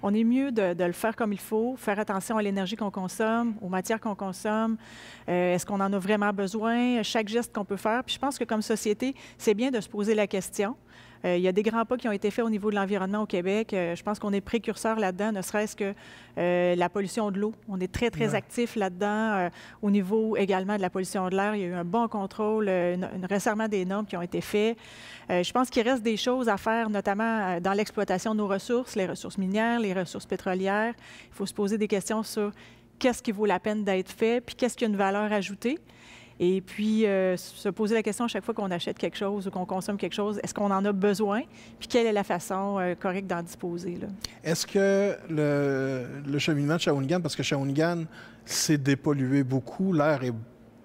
On est mieux de le faire comme il faut, faire attention à l'énergie qu'on consomme, aux matières qu'on consomme. Est-ce qu'on en a vraiment besoin? Chaque geste qu'on peut faire. Puis je pense que comme société, c'est bien de se poser la question. Il y a des grands pas qui ont été faits au niveau de l'environnement au Québec. Je pense qu'on est précurseur là-dedans, ne serait-ce que la pollution de l'eau. On est très, très actif là-dedans. Au niveau également de la pollution de l'air, il y a eu un bon contrôle, un resserrement des normes qui ont été faits. Je pense qu'il reste des choses à faire, notamment dans l'exploitation de nos ressources, les ressources minières, les ressources pétrolières. Il faut se poser des questions sur qu'est-ce qui vaut la peine d'être fait, puis qu'est-ce qui a une valeur ajoutée. Et puis, se poser la question à chaque fois qu'on achète quelque chose ou qu'on consomme quelque chose, est-ce qu'on en a besoin? Puis, quelle est la façon correcte d'en disposer? Là? Est-ce que le cheminement de Shawinigan, parce que Shawinigan s'est dépollué beaucoup, l'air est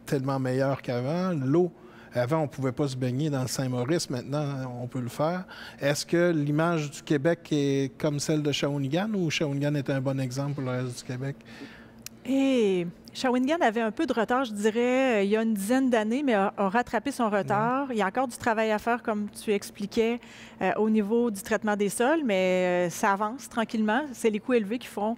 tellement meilleur qu'avant, l'eau, avant, on ne pouvait pas se baigner dans le Saint-Maurice, maintenant, on peut le faire. Est-ce que l'image du Québec est comme celle de Shawinigan ou Shawinigan est un bon exemple pour le reste du Québec? Et Shawinigan avait un peu de retard, je dirais, il y a une dizaine d'années, mais a rattrapé son retard. Il y a encore du travail à faire, comme tu expliquais, au niveau du traitement des sols, mais ça avance tranquillement. C'est les coûts élevés qui font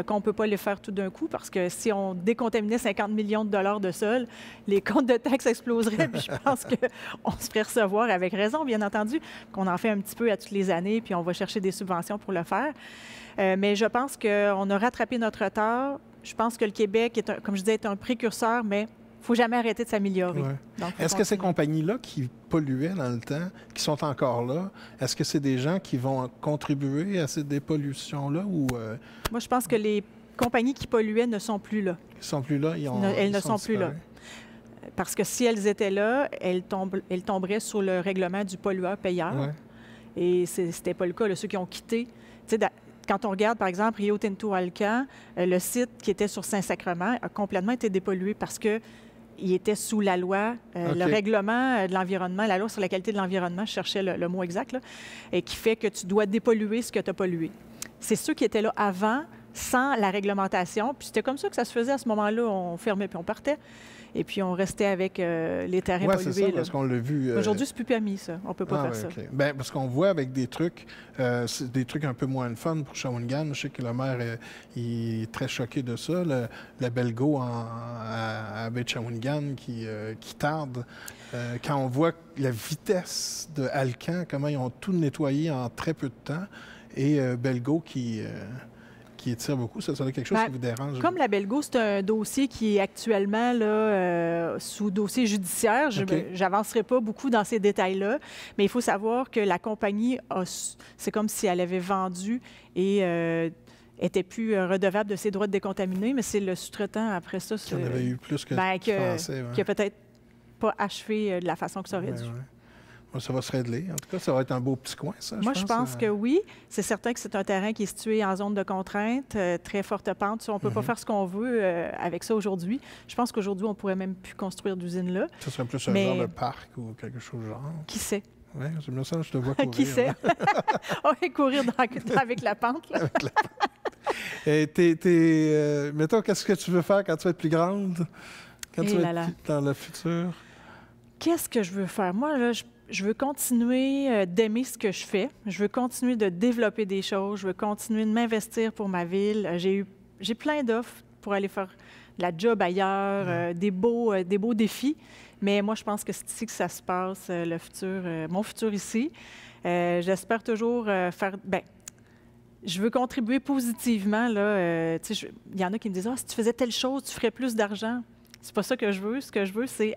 qu'on ne peut pas les faire tout d'un coup, parce que si on décontaminait 50 millions de dollars de sol, les comptes de taxes exploseraient, puis je pense qu'on se ferait recevoir, avec raison, bien entendu, qu'on en fait un petit peu à toutes les années, puis on va chercher des subventions pour le faire. Mais je pense qu'on a rattrapé notre retard. Je pense que le Québec, comme je disais, est un précurseur, mais il ne faut jamais arrêter de s'améliorer. Ouais. Est-ce que ces compagnies-là qui polluaient dans le temps, qui sont encore là, est-ce que c'est des gens qui vont contribuer à ces dépollutions-là? Ou Moi, je pense que les compagnies qui polluaient ne sont plus là. Ils ne sont plus là? Elles ne sont plus là. Parce que si elles étaient là, elles tomberaient sur le règlement du pollueur-payeur. Ouais. Et ce n'était pas le cas. Là, ceux qui ont quitté... Quand on regarde, par exemple, Rio Tinto Alcan, le site qui était sur Saint-Sacrement a complètement été dépollué parce qu'il était sous la loi, le règlement de l'environnement, la loi sur la qualité de l'environnement, je cherchais le mot exact, là, et qui fait que tu dois dépolluer ce que tu as pollué. C'est ceux qui étaient là avant, sans la réglementation. Puis c'était comme ça que ça se faisait à ce moment-là. On fermait puis on partait. Et puis on restait avec les terrains pollués. Oui, c'est ça, parce qu'on l'a vu. Aujourd'hui, c'est plus permis, ça. On ne peut pas faire ça. Okay. Bien, parce qu'on voit avec des trucs, c'est des trucs un peu moins fun pour Shawinigan. Je sais que le maire il est très choqué de ça. Le Belgo à baie de Shawinigan qui tarde. Quand on voit la vitesse de Alcan, comment ils ont tout nettoyé en très peu de temps, et Belgo qui étire beaucoup, ça serait quelque chose qui vous dérange? Comme la Belgo, c'est un dossier qui est actuellement là, sous dossier judiciaire. Je n'avancerai pas beaucoup dans ces détails-là, mais il faut savoir que la compagnie, c'est comme si elle avait vendu et n'était plus redevable de ses droits de décontaminer, mais c'est le sous-traitant après ça. Qui en avait eu plus que qui pensait. Qui a peut-être pas achevé de la façon que ça aurait dû. Ça va se régler. En tout cas, ça va être un beau petit coin, ça, Moi, je pense que oui. C'est certain que c'est un terrain qui est situé en zone de contrainte, très forte pente. On ne peut pas faire ce qu'on veut avec ça aujourd'hui. Je pense qu'aujourd'hui, on ne pourrait même plus construire d'usine là. Ça serait plus un genre de parc ou quelque chose du genre. Qui sait? Oui, je me sens, je te vois courir. Qui sait? On va courir avec la pente. Là. Et mettons, qu'est-ce que tu veux faire quand tu vas être plus grande? Quand tu vas être dans le futur? Qu'est-ce que je veux faire? Moi, là, je veux continuer d'aimer ce que je fais. Je veux continuer de développer des choses. Je veux continuer de m'investir pour ma ville. J'ai plein d'offres pour aller faire de la job ailleurs, des beaux défis. Mais moi, je pense que c'est ici que ça se passe, le futur, mon futur ici. J'espère toujours faire... Bien, je veux contribuer positivement. Là, il y en a qui me disent « Ah, si tu faisais telle chose, tu ferais plus d'argent. » C'est pas ça que je veux. Ce que je veux, c'est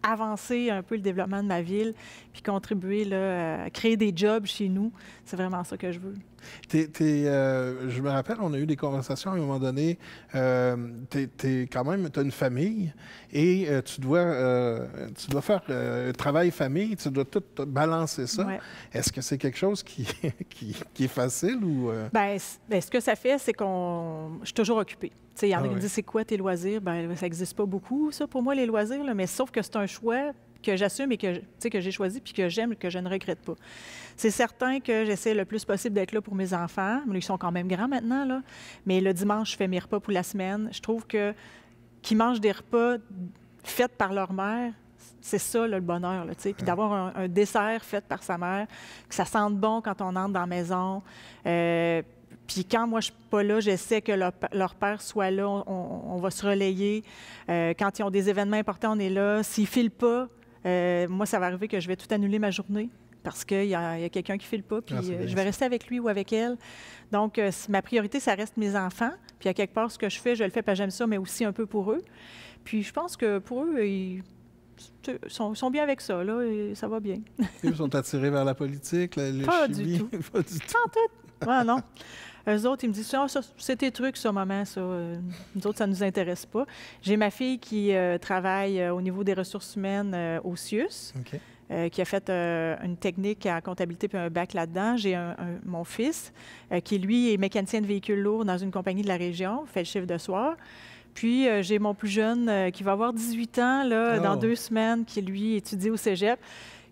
avancer un peu le développement de ma ville, puis contribuer là, à créer des jobs chez nous. C'est vraiment ça que je veux. Je me rappelle, on a eu des conversations à un moment donné. Quand même, tu as une famille et tu dois faire travail famille, tu dois tout balancer ça. Ouais. Est-ce que c'est quelque chose qui est facile ou... Bien, ce que ça fait, c'est je suis toujours occupée. Il y en a qui me disent, c'est quoi tes loisirs? Bien, ça n'existe pas beaucoup, ça, pour moi, les loisirs, là, mais sauf que c'est un choix que j'assume et que j'ai choisi puis que j'aime et que je ne regrette pas. C'est certain que j'essaie le plus possible d'être là pour mes enfants. Ils sont quand même grands maintenant, là. Mais le dimanche, je fais mes repas pour la semaine. Je trouve qu'ils mangent des repas faits par leur mère, c'est ça, là, le bonheur, là, puis d'avoir un dessert fait par sa mère, que ça sente bon quand on entre dans la maison. Puis quand moi, je ne suis pas là, j'essaie que leur père soit là. On va se relayer. Quand ils ont des événements importants, on est là. S'ils ne filent pas, moi, ça va arriver que je vais tout annuler ma journée parce qu'il y a quelqu'un qui ne file pas, puis je vais rester avec lui ou avec elle. Donc, ma priorité, ça reste mes enfants. Puis à quelque part, ce que je fais, je le fais parce que j'aime ça, mais aussi un peu pour eux. Puis je pense que pour eux, ils sont bien avec ça, là, et ça va bien. Ils sont attirés vers la politique, les pas chimie? Du tout. Pas du tout. Pas tout. Ah, non. Eux autres, ils me disent, c'est tes trucs, ça, maman, ça. Nous autres, ça ne nous intéresse pas. J'ai ma fille qui travaille au niveau des ressources humaines au CIUS, qui a fait une technique en comptabilité puis un bac là-dedans. J'ai mon fils, qui, lui, est mécanicien de véhicules lourds dans une compagnie de la région, fait le chiffre de soir. Puis, j'ai mon plus jeune qui va avoir 18 ans là, dans 2 semaines, qui, lui, étudie au cégep,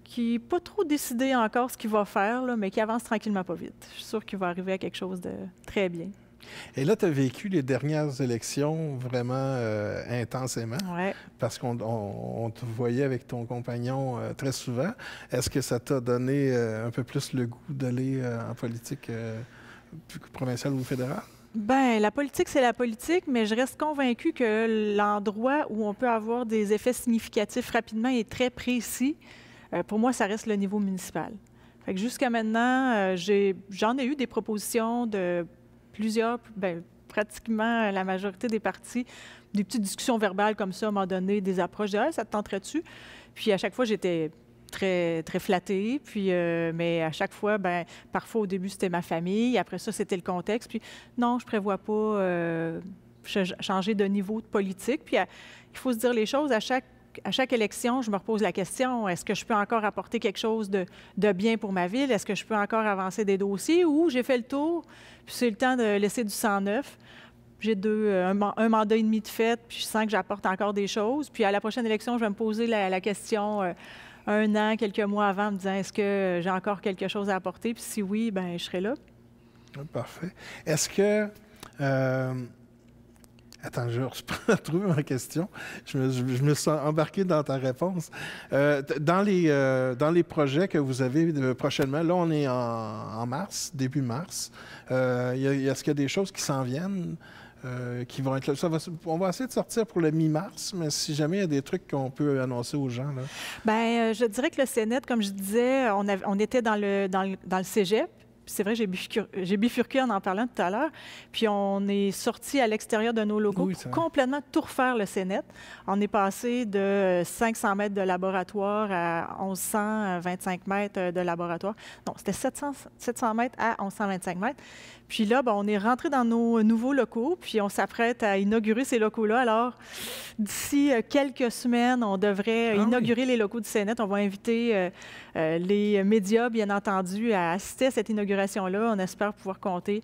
qui n'est pas trop décidé encore ce qu'il va faire, là, mais qui avance tranquillement pas vite. Je suis sûre qu'il va arriver à quelque chose de très bien. Et là, tu as vécu les dernières élections vraiment intensément, parce qu'on te voyait avec ton compagnon très souvent. Est-ce que ça t'a donné un peu plus le goût d'aller en politique provinciale ou fédérale? Bien, la politique, c'est la politique, mais je reste convaincue que l'endroit où on peut avoir des effets significatifs rapidement est très précis. Pour moi, ça reste le niveau municipal. Fait que jusqu'à maintenant, j'en ai eu des propositions de plusieurs, bien, pratiquement la majorité des partis, des petites discussions verbales comme ça, à un moment donné, des approches de « ça te tenterait-tu? » Puis à chaque fois, j'étais très, très flattée. Puis, mais à chaque fois, bien, parfois au début, c'était ma famille. Après ça, c'était le contexte. Puis non, je ne prévois pas changer de niveau de politique. Puis il faut se dire les choses. À chaque élection, je me repose la question, est-ce que je peux encore apporter quelque chose de bien pour ma ville? Est-ce que je peux encore avancer des dossiers? Ou j'ai fait le tour, puis c'est le temps de laisser du sang neuf. J'ai un mandat et demi de fait, puis je sens que j'apporte encore des choses. Puis à la prochaine élection, je vais me poser la question 1 an, quelques mois avant, en me disant, est-ce que j'ai encore quelque chose à apporter? Puis si oui, bien, je serai là. Parfait. Est-ce que... Attends, je retrouve ma question. Je me sens embarqué dans ta réponse. Dans les projets que vous avez prochainement, là, on est en mars, début mars. Est-ce qu'il y a des choses qui s'en viennent, qui vont être là? On va essayer de sortir pour le mi-mars, mais si jamais il y a des trucs qu'on peut annoncer aux gens, là. Bien, je dirais que le Cénet, comme je disais, on était dans le cégep. C'est vrai, j'ai bifurqué en parlant tout à l'heure. Puis on est sorti à l'extérieur de nos locaux pour complètement tout refaire le Cénet. On est passé de 500 mètres de laboratoire à 1125 mètres de laboratoire. Non, c'était 700 mètres à 1125 mètres. Puis là, on est rentré dans nos nouveaux locaux, puis on s'apprête à inaugurer ces locaux-là. Alors, d'ici quelques semaines, on devrait inaugurer les locaux du Cénet. On va inviter les médias, bien entendu, à assister à cette inauguration-là. On espère pouvoir compter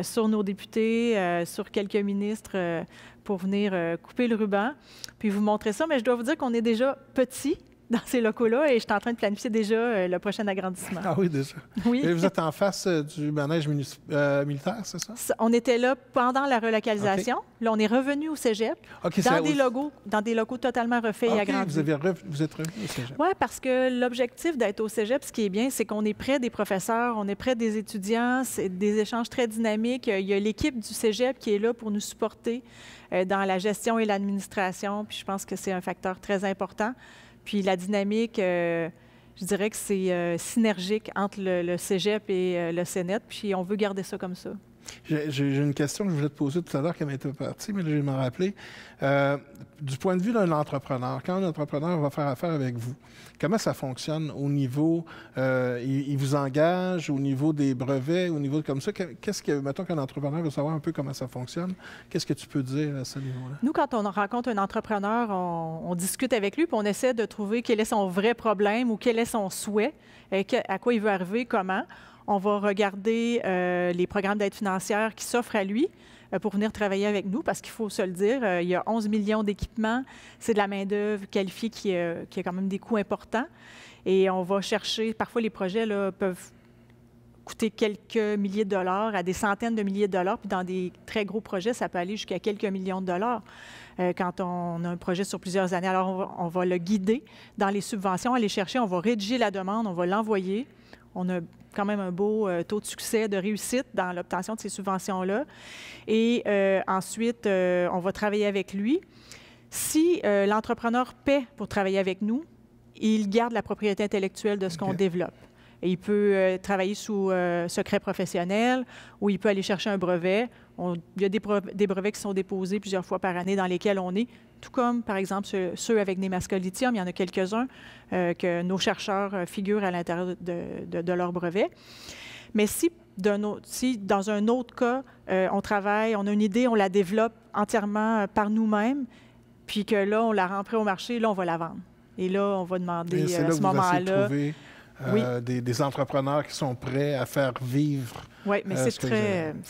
sur nos députés, sur quelques ministres pour venir couper le ruban, puis vous montrer ça. Mais je dois vous dire qu'on est déjà petits, dans ces locaux-là et je suis en train de planifier déjà le prochain agrandissement. Ah oui, déjà. Oui. Et vous êtes en face du manège militaire, c'est ça? On était là pendant la relocalisation. Okay. Là, on est revenu au cégep dans des locaux totalement refaits et agrandis. Vous êtes revenu au cégep. Oui, parce que l'objectif d'être au cégep, ce qui est bien, c'est qu'on est près des professeurs, on est près des étudiants, c'est des échanges très dynamiques. Il y a l'équipe du cégep qui est là pour nous supporter dans la gestion et l'administration. Puis je pense que c'est un facteur très important. Puis la dynamique, je dirais que c'est synergique entre le cégep et le CNET. Puis on veut garder ça comme ça. J'ai une question que je voulais te poser tout à l'heure qui m'était partie, mais là, je vais m'en rappeler. Du point de vue d'un entrepreneur, quand un entrepreneur va faire affaire avec vous, comment ça fonctionne au niveau, il vous engage, au niveau des brevets, au niveau comme ça? Qu'est-ce que, mettons qu'un entrepreneur veut savoir un peu comment ça fonctionne, qu'est-ce que tu peux dire à ce niveau-là? Nous, quand on rencontre un entrepreneur, on discute avec lui, puis on essaie de trouver quel est son vrai problème ou quel est son souhait, à quoi il veut arriver, comment. On va regarder les programmes d'aide financière qui s'offrent à lui pour venir travailler avec nous, parce qu'il faut se le dire, il y a 11 millions d'équipements, c'est de la main-d'œuvre qualifiée qui a quand même des coûts importants. Et on va chercher, parfois les projets là, peuvent coûter quelques milliers de dollars à des centaines de milliers de dollars, puis dans des très gros projets, ça peut aller jusqu'à quelques millions de dollars quand on a un projet sur plusieurs années. Alors, on va le guider dans les subventions, aller chercher, on va rédiger la demande, on va l'envoyer. On a quand même un beau taux de succès, de réussite dans l'obtention de ces subventions-là. Et ensuite, on va travailler avec lui. Si l'entrepreneur paie pour travailler avec nous, il garde la propriété intellectuelle de ce qu'on développe. Et il peut travailler sous secret professionnel ou il peut aller chercher un brevet. Il y a des brevets qui sont déposés plusieurs fois par année dans lesquels on est, tout comme, par exemple, ceux avec Nemaska Lithium. Il y en a quelques-uns que nos chercheurs figurent à l'intérieur de leur brevet. Mais si dans un autre cas, on travaille, on a une idée, on la développe entièrement par nous-mêmes, puis que là, on la rend prêt au marché, là, on va la vendre. Et là, on va demander à ce moment-là... des entrepreneurs qui sont prêts à faire vivre. Oui, mais c'est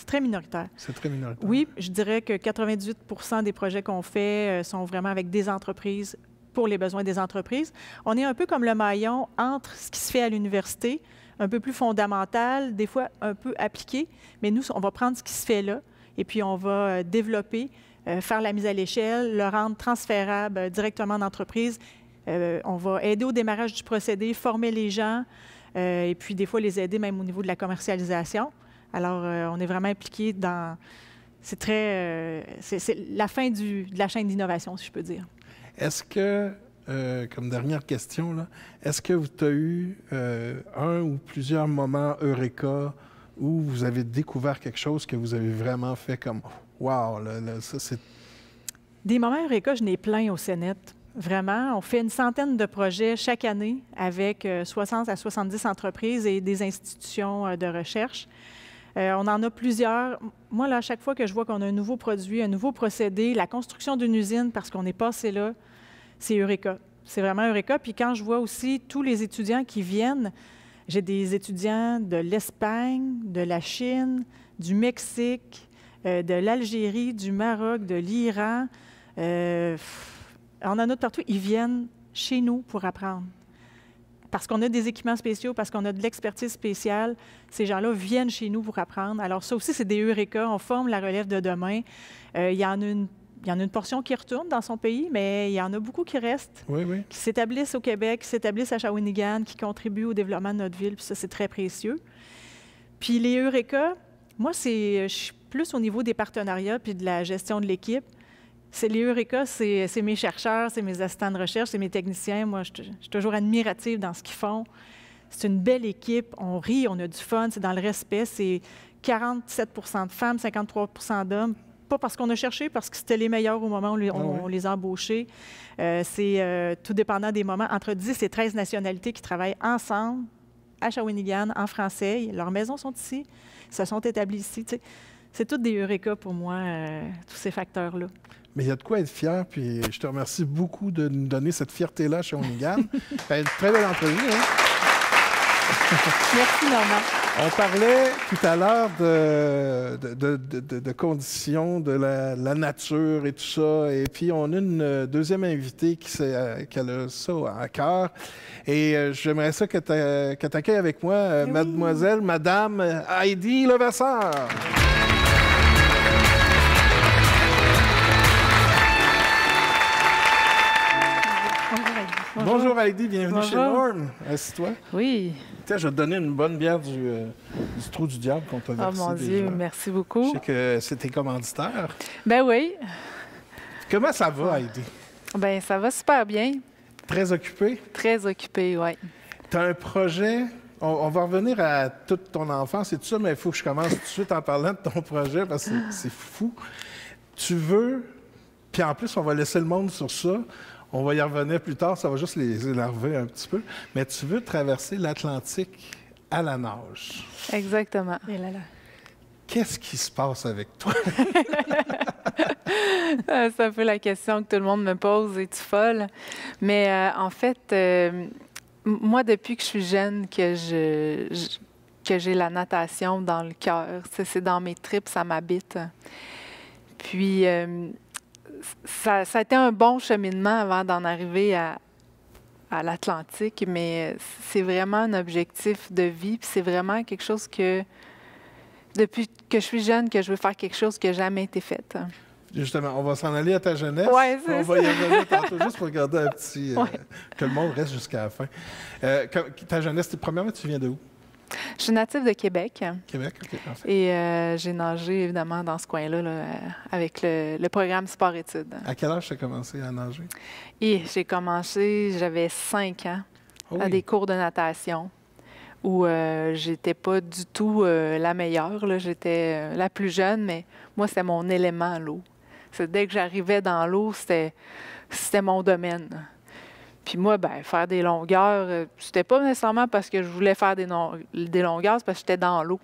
très minoritaire. C'est très minoritaire. Oui, je dirais que 98 des projets qu'on fait sont vraiment avec des entreprises pour les besoins des entreprises. On est un peu comme le maillon entre ce qui se fait à l'université, un peu plus fondamental, des fois un peu appliqué, mais nous, on va prendre ce qui se fait là et puis on va développer, faire la mise à l'échelle, le rendre transférable directement en entreprise. On va aider au démarrage du procédé, former les gens et puis des fois les aider même au niveau de la commercialisation. Alors, on est vraiment impliqué dans... C'est la fin de la chaîne d'innovation, si je peux dire. Est-ce que, comme dernière question, là, est-ce que tu as eu un ou plusieurs moments Eureka où vous avez découvert quelque chose que vous avez vraiment fait comme « wow, ça c'est... » Des moments Eureka, je n'ai plein au CNET. Vraiment, on fait une centaine de projets chaque année avec 60 à 70 entreprises et des institutions de recherche. On en a plusieurs. Moi, là, à chaque fois que je vois qu'on a un nouveau produit, un nouveau procédé, la construction d'une usine, parce qu'on est passé là, c'est Eureka. C'est vraiment Eureka. Puis quand je vois aussi tous les étudiants qui viennent, j'ai des étudiants de l'Espagne, de la Chine, du Mexique, de l'Algérie, du Maroc, de l'Iran. On en a de partout. Ils viennent chez nous pour apprendre. Parce qu'on a des équipements spéciaux, parce qu'on a de l'expertise spéciale, ces gens-là viennent chez nous pour apprendre. Alors ça aussi, c'est des Eureka. On forme la relève de demain. Il y en a une portion qui retourne dans son pays, mais il y en a beaucoup qui restent, qui s'établissent au Québec, qui s'établissent à Shawinigan, qui contribuent au développement de notre ville. Puis ça, c'est très précieux. Puis les Eureka, moi, je suis plus au niveau des partenariats puis de la gestion de l'équipe. Les Eureka, c'est mes chercheurs, c'est mes assistants de recherche, c'est mes techniciens. Moi, je suis toujours admirative dans ce qu'ils font. C'est une belle équipe. On rit, on a du fun, c'est dans le respect. C'est 47 de femmes, 53 d'hommes. Pas parce qu'on a cherché, parce que c'était les meilleurs au moment où on les a embauchés. C'est tout dépendant des moments. Entre 10 et 13 nationalités qui travaillent ensemble à Shawinigan, en français. Leurs maisons sont ici, se sont établies ici. Tu sais. C'est tout des Eureka pour moi, tous ces facteurs-là. Mais il y a de quoi être fier, puis je te remercie beaucoup de nous donner cette fierté-là chez Shawinigan. Très belle entrevue, hein? Merci, Normand. On parlait tout à l'heure de conditions, de la nature et tout ça. Et puis, on a une deuxième invitée qui a ça à cœur. Et j'aimerais ça que tu accueilles avec moi, mademoiselle, madame Heidi Levasseur. Bonjour Heidi, bienvenue chez Norm. Assieds-toi. Oui. Tiens, je vais te donner une bonne bière du Trou du Diable qu'on t'a versé. Oh mon Dieu, merci beaucoup. Je sais que c'est tes commanditaires. Ben oui. Comment ça va, Heidi? Ben ça va super bien. Très occupée? Très occupée, oui. Tu as un projet. On va revenir à toute ton enfance et tout ça, mais il faut que je commence tout de suite en parlant de ton projet parce que c'est fou. Tu veux, puis en plus, on va laisser le monde sur ça. On va y revenir plus tard, ça va juste les énerver un petit peu. Mais tu veux traverser l'Atlantique à la nage. Exactement. Et là. Qu'est-ce qui se passe avec toi? C'est un peu la question que tout le monde me pose. Es-tu folle? Mais en fait, moi, depuis que je suis jeune, que j'ai la natation dans le cœur. C'est dans mes tripes, ça m'habite. Puis... Ça a été un bon cheminement avant d'en arriver à l'Atlantique, mais c'est vraiment un objectif de vie. Puis c'est vraiment quelque chose que, depuis que je suis jeune, que je veux faire quelque chose qui n'a jamais été fait. Justement, on va s'en aller à ta jeunesse. Ouais, c'est on va y revenir tantôt, juste pour regarder un petit... que le monde reste jusqu'à la fin. Ta jeunesse, premièrement, tu viens de où? Je suis native de Québec. Québec, OK, parfait. Et j'ai nagé, évidemment, dans ce coin-là, avec le programme sport-études. À quel âge tu as commencé à nager? Et j'ai commencé, j'avais 5 ans, à des cours de natation, où j'étais pas du tout la meilleure. Là. J'étais la plus jeune, mais moi, c'était mon élément, l'eau. Dès que j'arrivais dans l'eau, c'était mon domaine. Puis moi, faire des longueurs, c'était pas nécessairement parce que je voulais faire des longueurs, c'est parce que j'étais dans l'eau.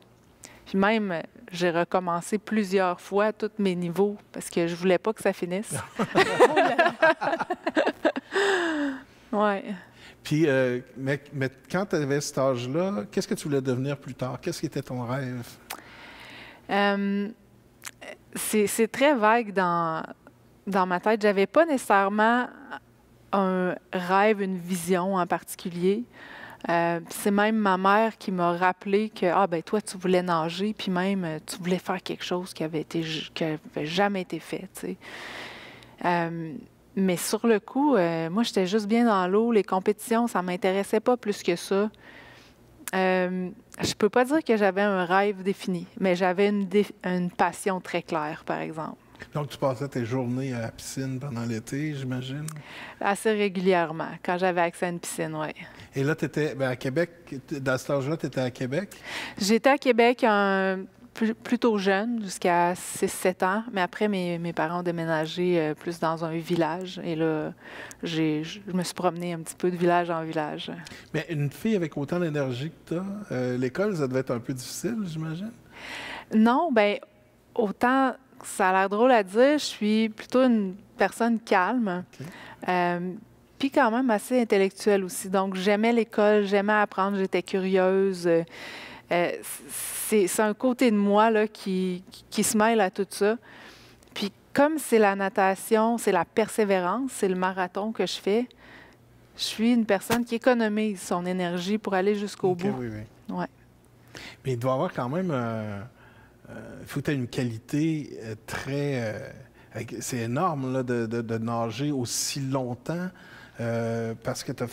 Puis même, j'ai recommencé plusieurs fois tous mes niveaux parce que je voulais pas que ça finisse. Ouais. Puis, mais quand tu avais cet âge-là, qu'est-ce que tu voulais devenir plus tard? Qu'est-ce qui était ton rêve? C'est très vague dans ma tête. J'avais pas nécessairement un rêve, une vision en particulier. C'est même ma mère qui m'a rappelé que toi, tu voulais nager, puis même tu voulais faire quelque chose qui avait jamais été fait. Tu sais. Mais sur le coup, moi, j'étais juste bien dans l'eau. Les compétitions, ça m'intéressait pas plus que ça. Je peux pas dire que j'avais un rêve défini, mais j'avais une passion très claire, par exemple. Donc, tu passais tes journées à la piscine pendant l'été, j'imagine? Assez régulièrement, quand j'avais accès à une piscine, oui. Et là, tu étais à Québec. Dans cet âge-là, tu étais à Québec? J'étais à Québec plutôt jeune, jusqu'à 6-7 ans. Mais après, mes parents ont déménagé plus dans un village. Et là, je me suis promenée un petit peu de village en village. Mais une fille avec autant d'énergie que tu as, l'école, ça devait être un peu difficile, j'imagine? Non, bien, autant... Ça a l'air drôle à dire, je suis plutôt une personne calme, puis quand même assez intellectuelle aussi. Donc, j'aimais l'école, j'aimais apprendre, j'étais curieuse. C'est un côté de moi là, qui se mêle à tout ça. Puis comme c'est la natation, c'est la persévérance, c'est le marathon que je fais, je suis une personne qui économise son énergie pour aller jusqu'au bout. Oui. Ouais. Mais il doit y avoir quand même... il faut que tu aies une qualité très... c'est énorme là, de nager aussi longtemps parce que tu as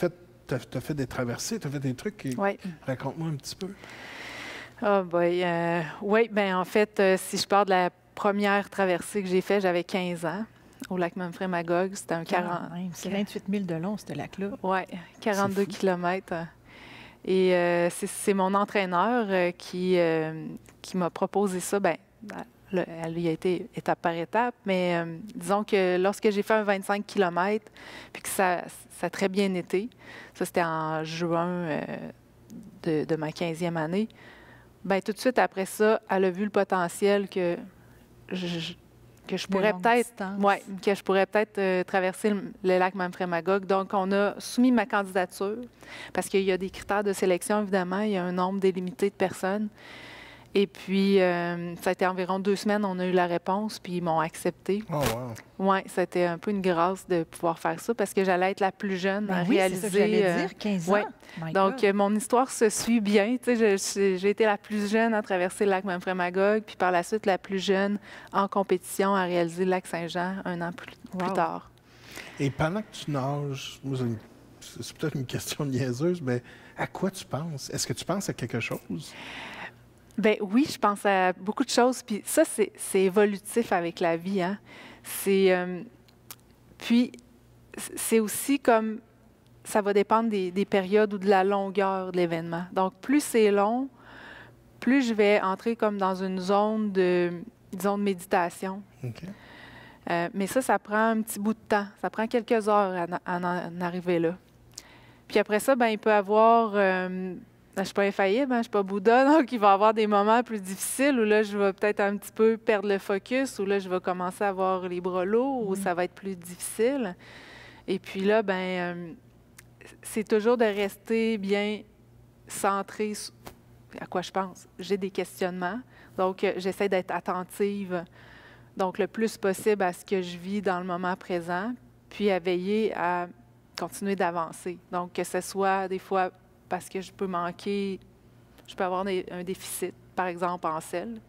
fait des traversées, tu as fait des trucs. Oui. Raconte-moi un petit peu. Oui, bien en fait, si je parle de la première traversée que j'ai faite, j'avais 15 ans au lac Memphremagog. C'était un 40... C'est 28 000 de long, ce lac-là. Oui, 42 kilomètres. Et c'est mon entraîneur qui m'a proposé ça. Elle y a été étape par étape, mais disons que lorsque j'ai fait un 25 km, puis que ça a très bien été, ça c'était en juin de ma 15e année, tout de suite après ça, elle a vu le potentiel que que je pourrais peut-être traverser le lac Memphremagog. Donc, on a soumis ma candidature parce qu'il y a des critères de sélection, évidemment. Il y a un nombre délimité de personnes. Et puis, ça a été environ 2 semaines, on a eu la réponse, puis ils m'ont accepté. Oh, wow. Oui, ça a été un peu une grâce de pouvoir faire ça parce que j'allais être la plus jeune à oui, réaliser. c'est ça que j'allais dire, 15 ans. Ouais. Donc, mon histoire se suit bien. Tu sais, j'ai été la plus jeune à traverser le lac Memphremagog, puis par la suite, la plus jeune en compétition à réaliser le lac Saint-Jean 1 an plus tard. Et pendant que tu nages, c'est peut-être une question niaiseuse, mais à quoi tu penses? Est-ce que tu penses à quelque chose? Bien oui, je pense à beaucoup de choses. Puis ça, c'est évolutif avec la vie. Hein? Puis, c'est aussi comme... Ça va dépendre des périodes ou de la longueur de l'événement. Donc, plus c'est long, plus je vais entrer comme dans une zone de méditation. OK. Mais ça prend un petit bout de temps. Ça prend quelques heures à en arriver là. Puis après ça, ben il peut y avoir... je ne suis pas infaillible, je ne suis pas Bouddha, donc il va y avoir des moments plus difficiles où là, je vais peut-être un petit peu perdre le focus, où là, je vais commencer à avoir les bras lourds, où ça va être plus difficile. Et puis là, c'est toujours de rester bien centré à quoi je pense. J'ai des questionnements, donc j'essaie d'être attentive, donc le plus possible à ce que je vis dans le moment présent, puis à veiller à continuer d'avancer. Donc que ce soit des fois parce que je peux avoir un déficit, par exemple, en sel.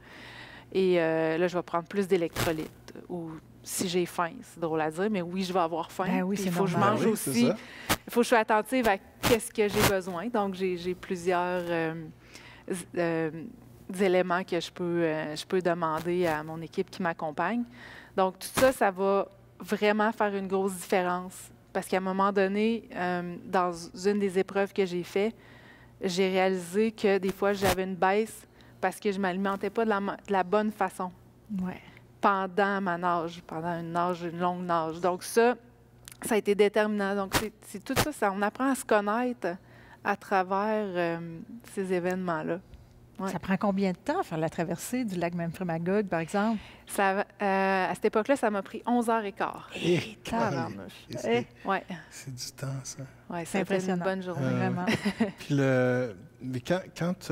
Et là, je vais prendre plus d'électrolytes. Ou si j'ai faim, c'est drôle à dire, mais oui, je vais avoir faim. Ben oui, il faut que je mange aussi. Il faut que je sois attentive à qu'est-ce que j'ai besoin. Donc, j'ai plusieurs éléments que je peux demander à mon équipe qui m'accompagne. Donc, tout ça, ça va vraiment faire une grosse différence. Parce qu'à un moment donné, dans une des épreuves que j'ai faites, j'ai réalisé que des fois, j'avais une baisse parce que je ne m'alimentais pas de la bonne façon pendant ma nage, pendant une longue nage. Donc ça a été déterminant. Donc c'est tout ça, on apprend à se connaître à travers ces événements-là. Ouais. Ça prend combien de temps faire la traversée du lac Memphremagog, par exemple? À cette époque-là, ça m'a pris 11h15. Et tabarnouche. C'est du temps, ça. Oui, c'est impressionnant. Une bonne journée, vraiment. Puis mais quand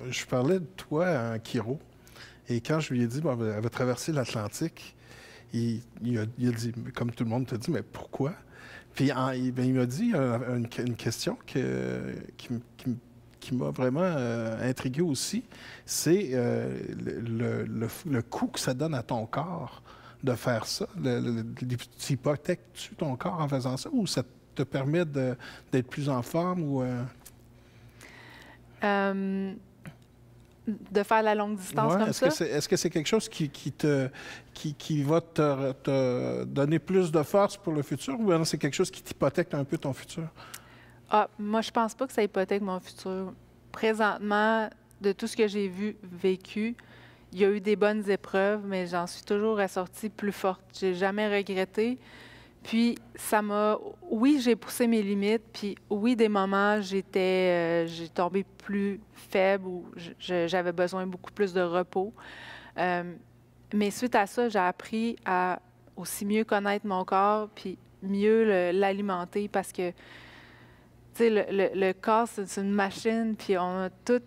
je parlais de toi à Kiro, et quand je lui ai dit elle va traverser l'Atlantique, il a dit, comme tout le monde t'a dit, mais pourquoi? Puis il m'a dit une question qui m'a vraiment intrigué aussi, c'est le coût que ça donne à ton corps de faire ça. Tu hypothèques-tu ton corps en faisant ça ou ça te permet d'être plus en forme? Ou, de faire la longue distance comme ça? Est-ce que c'est quelque chose qui va te donner plus de force pour le futur ou c'est quelque chose qui t'hypothèque un peu ton futur? Moi, je pense pas que ça hypothèque mon futur. Présentement, de tout ce que j'ai vécu, il y a eu des bonnes épreuves, mais j'en suis toujours ressortie plus forte. J'ai jamais regretté. Puis, oui, j'ai poussé mes limites, puis oui, des moments, j'ai tombé plus faible ou j'avais besoin beaucoup plus de repos. Mais suite à ça, j'ai appris à aussi mieux connaître mon corps, puis mieux l'alimenter parce que tu sais, le corps, c'est une machine, puis on a toutes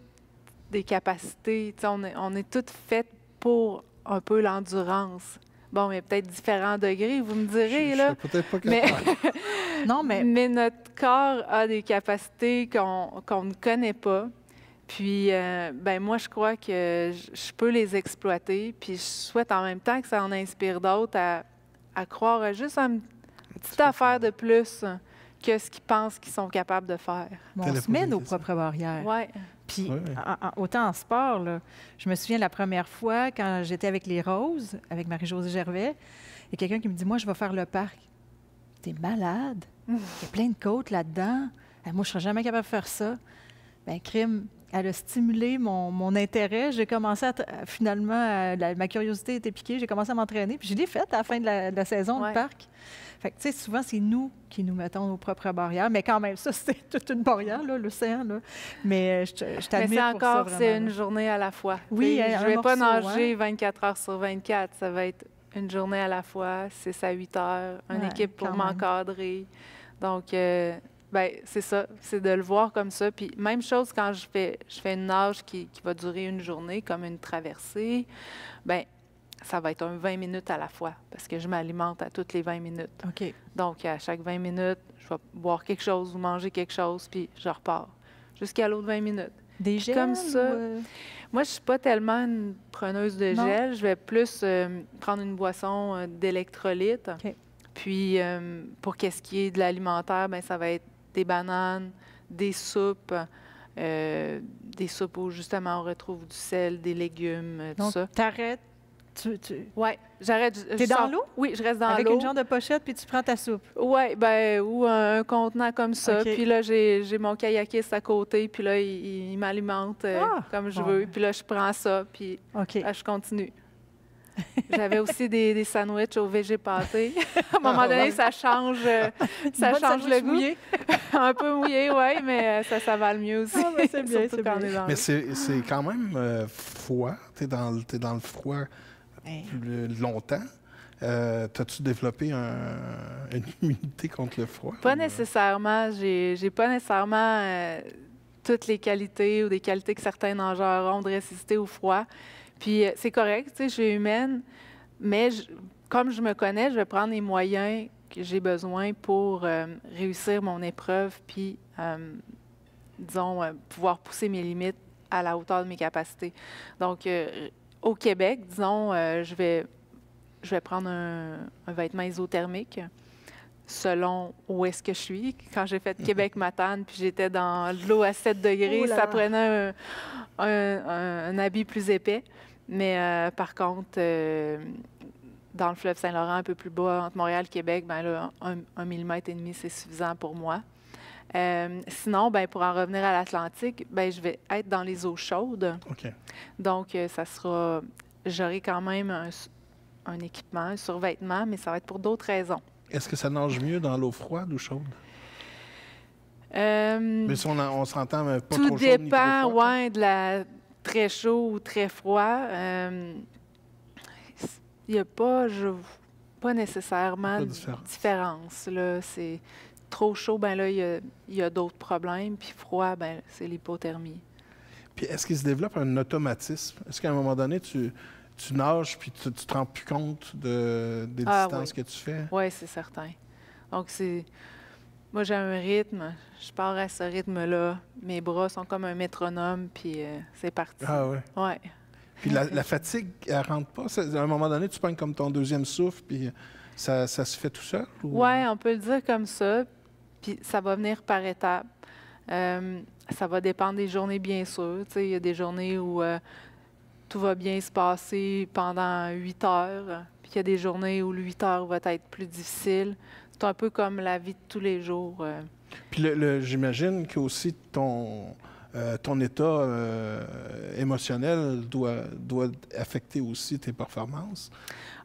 des capacités. Tu sais, on est toutes faites pour un peu l'endurance. Bon, mais peut-être différents degrés, vous me direz, là. Je suis peut-être pas capable. Non, mais... mais notre corps a des capacités qu'on ne connaît pas. Puis, moi, je crois que je peux les exploiter. Puis, je souhaite en même temps que ça en inspire d'autres à croire à juste une petite affaire de plus que ce qu'ils pensent qu'ils sont capables de faire. On se met nos propres barrières. Oui. Puis, autant en sport, là, je me souviens la première fois, quand j'étais avec les Roses, avec Marie-Josée Gervais, il y a quelqu'un qui me dit « Moi, je vais faire le parc. » T'es malade. Il y a plein de côtes là-dedans. Moi, je ne serais jamais capable de faire ça. Bien, crime, elle a stimulé mon intérêt. J'ai commencé finalement, ma curiosité était piquée. J'ai commencé à m'entraîner. Puis je l'ai faite à la fin de la saison du parc. Fait que, tu sais, souvent, c'est nous qui nous mettons nos propres barrières. Mais quand même, ça, c'est toute une barrière, là, l'océan. Là. Mais je t'admire pour ça, c'est une journée à la fois. Oui, je ne vais pas nager 24 heures sur 24. Ça va être une journée à la fois, 6 à 8 heures, une Ouais, équipe pour quand même. m'encadrer. Donc, ben, c'est ça, c'est de le voir comme ça. Puis même chose quand je fais une nage qui va durer une journée, comme une traversée, ben ça va être un 20 minutes à la fois parce que je m'alimente à toutes les 20 minutes. OK. Donc, à chaque 20 minutes, je vais boire quelque chose ou manger quelque chose, puis je repars jusqu'à l'autre 20 minutes. Des gels? Comme ça. ou, Moi, je suis pas tellement une preneuse de Non? gel. Je vais plus prendre une boisson d'électrolytes. OK. Puis, pour qu'est-ce qui est de l'alimentaire, ben ça va être des bananes, des soupes où, justement, on retrouve du sel, des légumes, tout Donc, ça. t'arrêtes, Oui, j'arrête. T'es dans sors- l'eau? Oui, je reste dans avec l'eau. une genre de pochette, puis tu prends ta soupe. Oui, ben, ou un contenant comme ça. OK. Puis là, j'ai mon kayakiste à côté, puis là, il m'alimente comme je bon. veux. Puis là, je prends ça, puis OK. là, je continue. J'avais aussi des sandwichs au végé pâté. À un moment donné, ça change, ça bonne change le sandwich goût. mouillé? Un peu mouillé, oui, mais ça va le mieux aussi. Ah, ben, c'est bien, Surtout c'est quand bien. on est dans Mais l'eau. c'est quand même froid. T'es dans le froid Hey. longtemps. T'as-tu développé une immunité contre le froid? Pas Ou, nécessairement. J'ai pas nécessairement toutes les qualités ou des qualités que certains nageurs ont de résister au froid. Puis c'est correct, tu sais, je suis humaine, mais comme je me connais, je vais prendre les moyens que j'ai besoin pour réussir mon épreuve, puis, disons, pouvoir pousser mes limites à la hauteur de mes capacités. Donc, au Québec, disons, je vais prendre un vêtement isothermique selon où est-ce que je suis. Quand j'ai fait Québec-Matane, puis j'étais dans l'eau à 7 degrés, Oh là ça là. prenait un habit plus épais. Mais par contre, dans le fleuve Saint-Laurent, un peu plus bas, entre Montréal et Québec, ben là, 1,5 mm, c'est suffisant pour moi. Sinon, ben, pour en revenir à l'Atlantique, ben, je vais être dans les eaux chaudes. OK. Donc, j'aurai quand même un équipement, un survêtement, mais ça va être pour d'autres raisons. Est-ce que ça nage mieux dans l'eau froide ou chaude? Mais si on s'entend pas Tout trop chaud ni trop dépend, froid, ouais, de la très chaud ou très froid. Il n'y a pas nécessairement Pas de de différence. Là. C'est trop chaud, ben là, il y a d'autres problèmes. Puis froid, ben c'est l'hypothermie. Puis est-ce qu'il se développe un automatisme? Est-ce qu'à un moment donné, tu nages puis tu te rends plus compte des distances que tu fais? Oui, c'est certain. Donc, moi, j'ai un rythme. Je pars à ce rythme-là. Mes bras sont comme un métronome, puis c'est parti. Ah ouais. Ouais. Puis la fatigue, elle rentre pas? À un moment donné, tu pognes comme ton deuxième souffle, puis ça se fait tout seul? Ou... Oui, on peut le dire comme ça. Puis ça va venir par étapes. Ça va dépendre des journées, bien sûr. Tu sais, il y a des journées où tout va bien se passer pendant 8 heures. Puis il y a des journées où le 8 heures va être plus difficile. C'est un peu comme la vie de tous les jours. Puis j'imagine que aussi ton état émotionnel doit affecter aussi tes performances.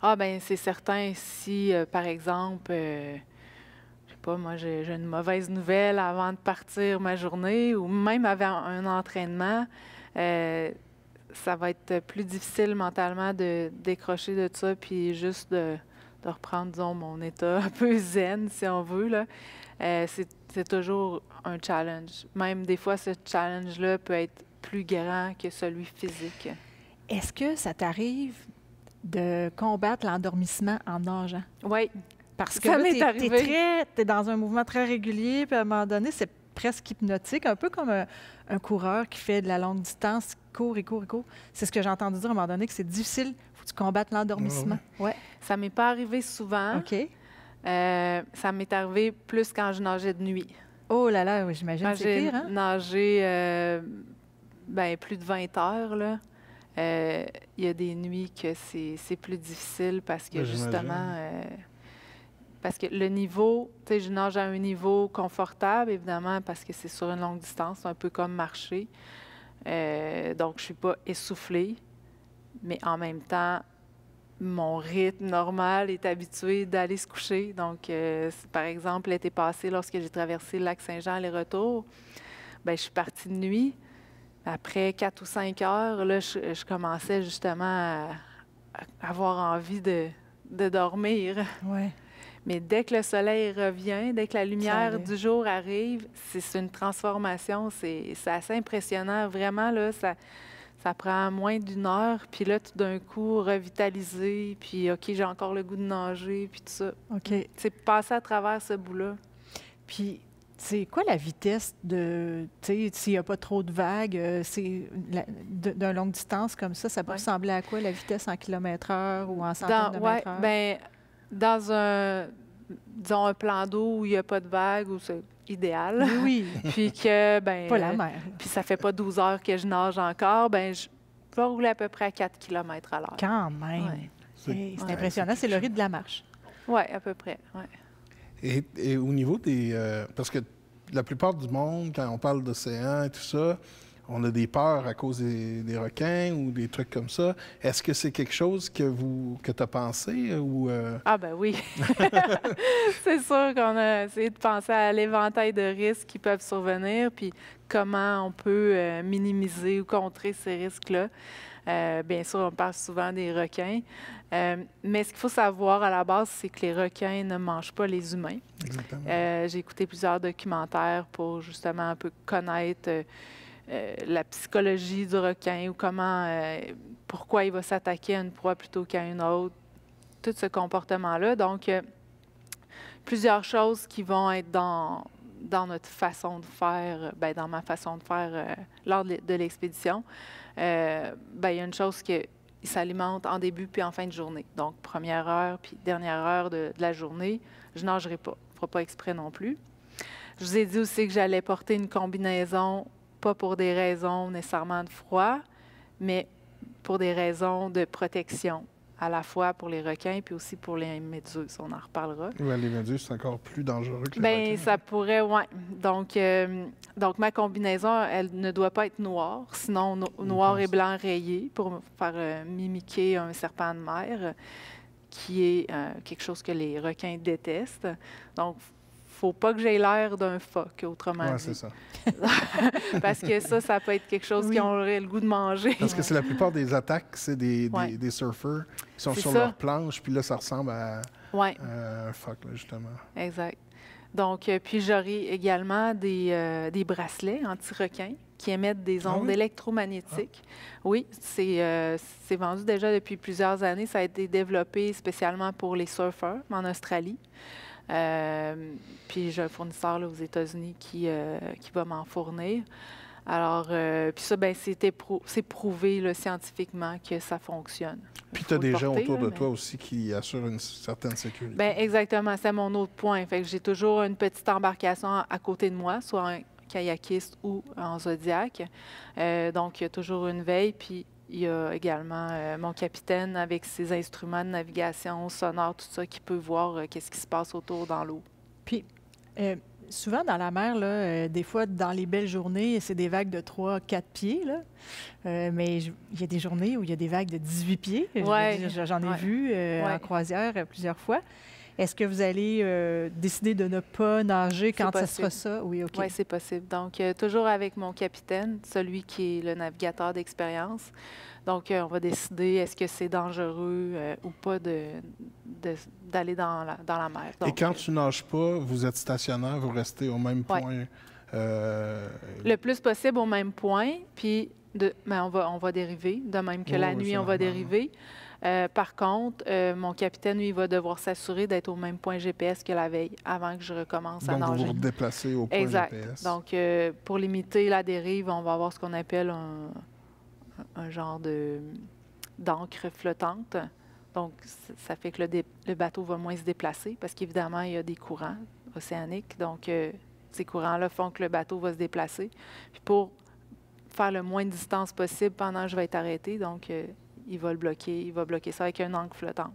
Ah ben c'est certain. Si, par exemple, je sais pas, moi j'ai une mauvaise nouvelle avant de partir ma journée ou même avant un entraînement, ça va être plus difficile mentalement de décrocher de ça puis juste de reprendre, disons, mon état un peu zen, si on veut, là. C'est toujours un challenge. Même des fois, ce challenge-là peut être plus grand que celui physique. Est-ce que ça t'arrive de combattre l'endormissement en nageant? Oui. Parce que Ça là, m'est arrivé. t'es dans un mouvement très régulier, puis à un moment donné, c'est presque hypnotique, un peu comme un coureur qui fait de la longue distance, court et court et court. C'est ce que j'ai entendu dire à un moment donné, que c'est difficile, il faut que tu combattes l'endormissement. Ouais. Ça m'est pas arrivé souvent. OK. Ça m'est arrivé plus quand je nageais de nuit. Oh là là, oui, j'imagine Quand que c'est j'ai pire, hein? nagé plus de 20 heures, là, il y a des nuits que c'est plus difficile parce que Ben, justement, parce que le niveau, tu sais, je nage à un niveau confortable, évidemment, parce que c'est sur une longue distance, c'est un peu comme marcher. Donc, je suis pas essoufflée, mais en même temps, mon rythme normal est habitué d'aller se coucher. Donc, par exemple, l'été passé, lorsque j'ai traversé le lac Saint-Jean aller-retour, ben, je suis partie de nuit. Après 4 ou 5 heures, là, je commençais justement à avoir envie de de dormir. Ouais. Mais dès que le soleil revient, dès que la lumière allait. du jour arrive, c'est une transformation. C'est assez impressionnant. Vraiment, là, ça prend moins d'1 heure. Puis là, tout d'un coup, revitalisé. Puis, OK, j'ai encore le goût de nager. Puis tout ça. OK. C'est passer à travers ce bout-là. Puis, c'est quoi la vitesse de, tu sais, s'il n'y a pas trop de vagues, d'une longue distance comme ça peut Ouais. ressembler à quoi, la vitesse en kilomètre-heure ou en centaines de mètres heure? Bien, dans disons, un plan d'eau où il n'y a pas de vagues, où c'est idéal. Oui, Puis que, ben pas la mer. puis ça fait pas 12 heures que je nage encore, ben je vais rouler à peu près à 4 km à l'heure. Quand même. Ouais. C'est Ouais. impressionnant, c'est le rythme de la marche. Oui, à peu près. Ouais. Et au niveau des... parce que la plupart du monde, quand on parle d'océan et tout ça, on a des peurs à cause des requins ou des trucs comme ça. Est-ce que c'est quelque chose que tu as pensé ou... Ah ben oui. C'est sûr qu'on a essayé de penser à l'éventail de risques qui peuvent survenir, puis comment on peut minimiser ou contrer ces risques-là. Bien sûr, on parle souvent des requins, mais ce qu'il faut savoir à la base, c'est que les requins ne mangent pas les humains. Exactement. J'ai écouté plusieurs documentaires pour justement un peu connaître la psychologie du requin ou pourquoi il va s'attaquer à une proie plutôt qu'à une autre, tout ce comportement-là. Donc, plusieurs choses qui vont être dans notre façon de faire, dans ma façon de faire lors de l'expédition. Il y a une chose qu'il s'alimente en début puis en fin de journée. Donc, première heure puis dernière heure de la journée, je ne nagerai pas. Je ne ferai pas exprès non plus. Je vous ai dit aussi que j'allais porter une combinaison, pas pour des raisons nécessairement de froid, mais pour des raisons de protection, à la fois pour les requins puis aussi pour les méduses. On en reparlera. Ouais, les méduses, c'est encore plus dangereux que les Bien, requins. ça pourrait, oui. Donc, ma combinaison, elle ne doit pas être noire, sinon noir et blanc rayé pour faire mimiquer un serpent de mer, qui est quelque chose que les requins détestent. Donc, faut pas que j'aie l'air d'un phoque, autrement Oui, dit. c'est ça. Parce que ça peut être quelque chose Oui. qui aurait le goût de manger. Parce que c'est la plupart des attaques, c'est des surfeurs qui sont C'est sur ça. leur planche, puis là, ça ressemble à Oui, un phoque, là, justement. exact. Donc, puis j'aurai également des bracelets anti-requins qui émettent des ondes oui? électromagnétiques. Oui, c'est vendu déjà depuis plusieurs années. Ça a été développé spécialement pour les surfeurs en Australie. Puis j'ai un fournisseur là, aux États-Unis qui va m'en fournir. Alors, puis ça, c'est prouvé là, scientifiquement que ça fonctionne. Puis Faut tu as le des gens porter, autour là, de mais- toi aussi qui assurent une certaine sécurité. Bien, exactement, c'est mon autre point. Fait que j'ai toujours une petite embarcation à côté de moi, soit un kayakiste ou en Zodiac. Donc, il y a toujours une veille, puis il y a également mon capitaine avec ses instruments de navigation, sonore, tout ça, qui peut voir qu'est-ce qui se passe autour dans l'eau. Puis, souvent dans la mer, là, des fois, dans les belles journées, c'est des vagues de 3-4 pieds. Là. Mais il y a des journées où il y a des vagues de 18 pieds. Je veux Ouais. dire, j'en ai Ouais. vu en Ouais. croisière plusieurs fois. Est-ce que vous allez décider de ne pas nager quand ça possible. sera ça? Oui, OK. Oui, c'est possible. Donc, toujours avec mon capitaine, celui qui est le navigateur d'expérience. Donc, on va décider est-ce que c'est dangereux ou pas d'aller dans la mer. Et Donc, quand tu nages pas, vous êtes stationnaire, vous restez au même Ouais. point. le plus possible au même point, puis on va dériver, de même que Oui, la oui, nuit, c'est on va normal. dériver. Par contre, mon capitaine, lui, il va devoir s'assurer d'être au même point GPS que la veille, avant que je recommence à Donc, vous nager. vous déplacez au point Exact. GPS. Donc, pour limiter la dérive, on va avoir ce qu'on appelle un genre d'encre flottante. Donc, ça fait que le bateau va moins se déplacer parce qu'évidemment, il y a des courants océaniques. Donc, ces courants-là font que le bateau va se déplacer. Puis pour faire le moins de distance possible pendant que je vais être arrêté, donc il va bloquer ça avec un ancre flottante.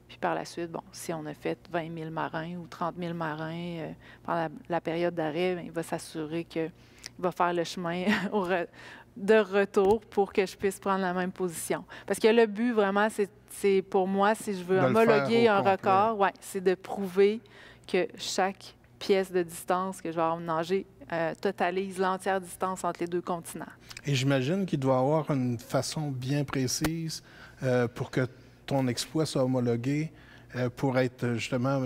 Puis par la suite, bon, si on a fait 20 000 marins ou 30 000 marins pendant la période d'arrêt, bien, il va s'assurer qu'il va faire le chemin de retour pour que je puisse prendre la même position. Parce que le but, vraiment, c'est pour moi, si je veux De le homologuer faire au un complet. record, ouais, c'est de prouver que chaque pièce de distance que je vais avoir nager totalise l'entière distance entre les deux continents. Et j'imagine qu'il doit y avoir une façon bien précise pour que ton exploit soit homologué pour être justement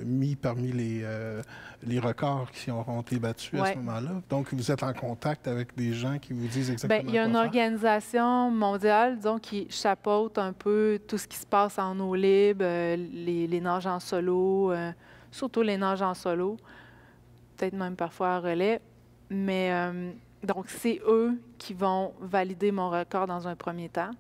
mis parmi les records qui auront été battus à ce moment-là. Donc, vous êtes en contact avec des gens qui vous disent exactement il y a une organisation mondiale, disons, qui chapeaute un peu tout ce qui se passe en eau libre, les nages en solo, surtout les nages en solo, peut-être même parfois en relais. Mais donc, c'est eux qui vont valider mon record dans un premier temps.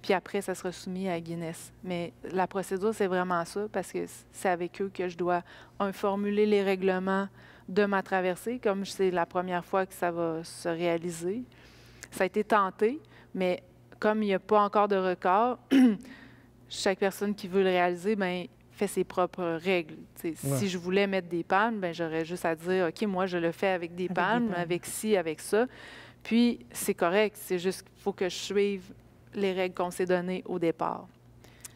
Puis après, ça sera soumis à Guinness. Mais la procédure, c'est vraiment ça, parce que c'est avec eux que je dois, formuler les règlements de ma traversée, comme c'est la première fois que ça va se réaliser. Ça a été tenté, mais comme il n'y a pas encore de record, chaque personne qui veut le réaliser, bien, fait ses propres règles. Ouais. Si je voulais mettre des palmes, bien, j'aurais juste à dire, OK, moi, je le fais avec des palmes, avec ci, avec ça. Puis, c'est correct. C'est juste qu'il faut que je suive les règles qu'on s'est données au départ.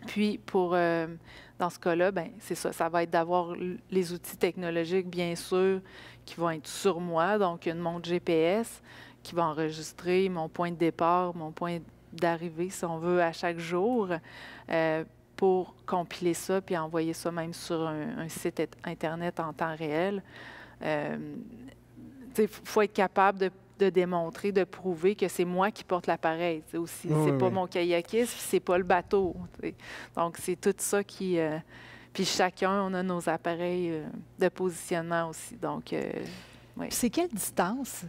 Puis, dans ce cas-là, ben c'est ça. Ça va être d'avoir les outils technologiques, bien sûr, qui vont être sur moi. Donc, une montre GPS qui va enregistrer mon point de départ, mon point d'arrivée, si on veut, à chaque jour, pour compiler ça puis envoyer ça même sur un site Internet en temps réel. Il faut être capable de démontrer, de prouver que c'est moi qui porte l'appareil aussi. C'est pas mon kayakiste, c'est pas le bateau. T'sais. Donc, c'est tout ça qui... puis chacun, on a nos appareils de positionnement aussi. Donc, c'est quelle distance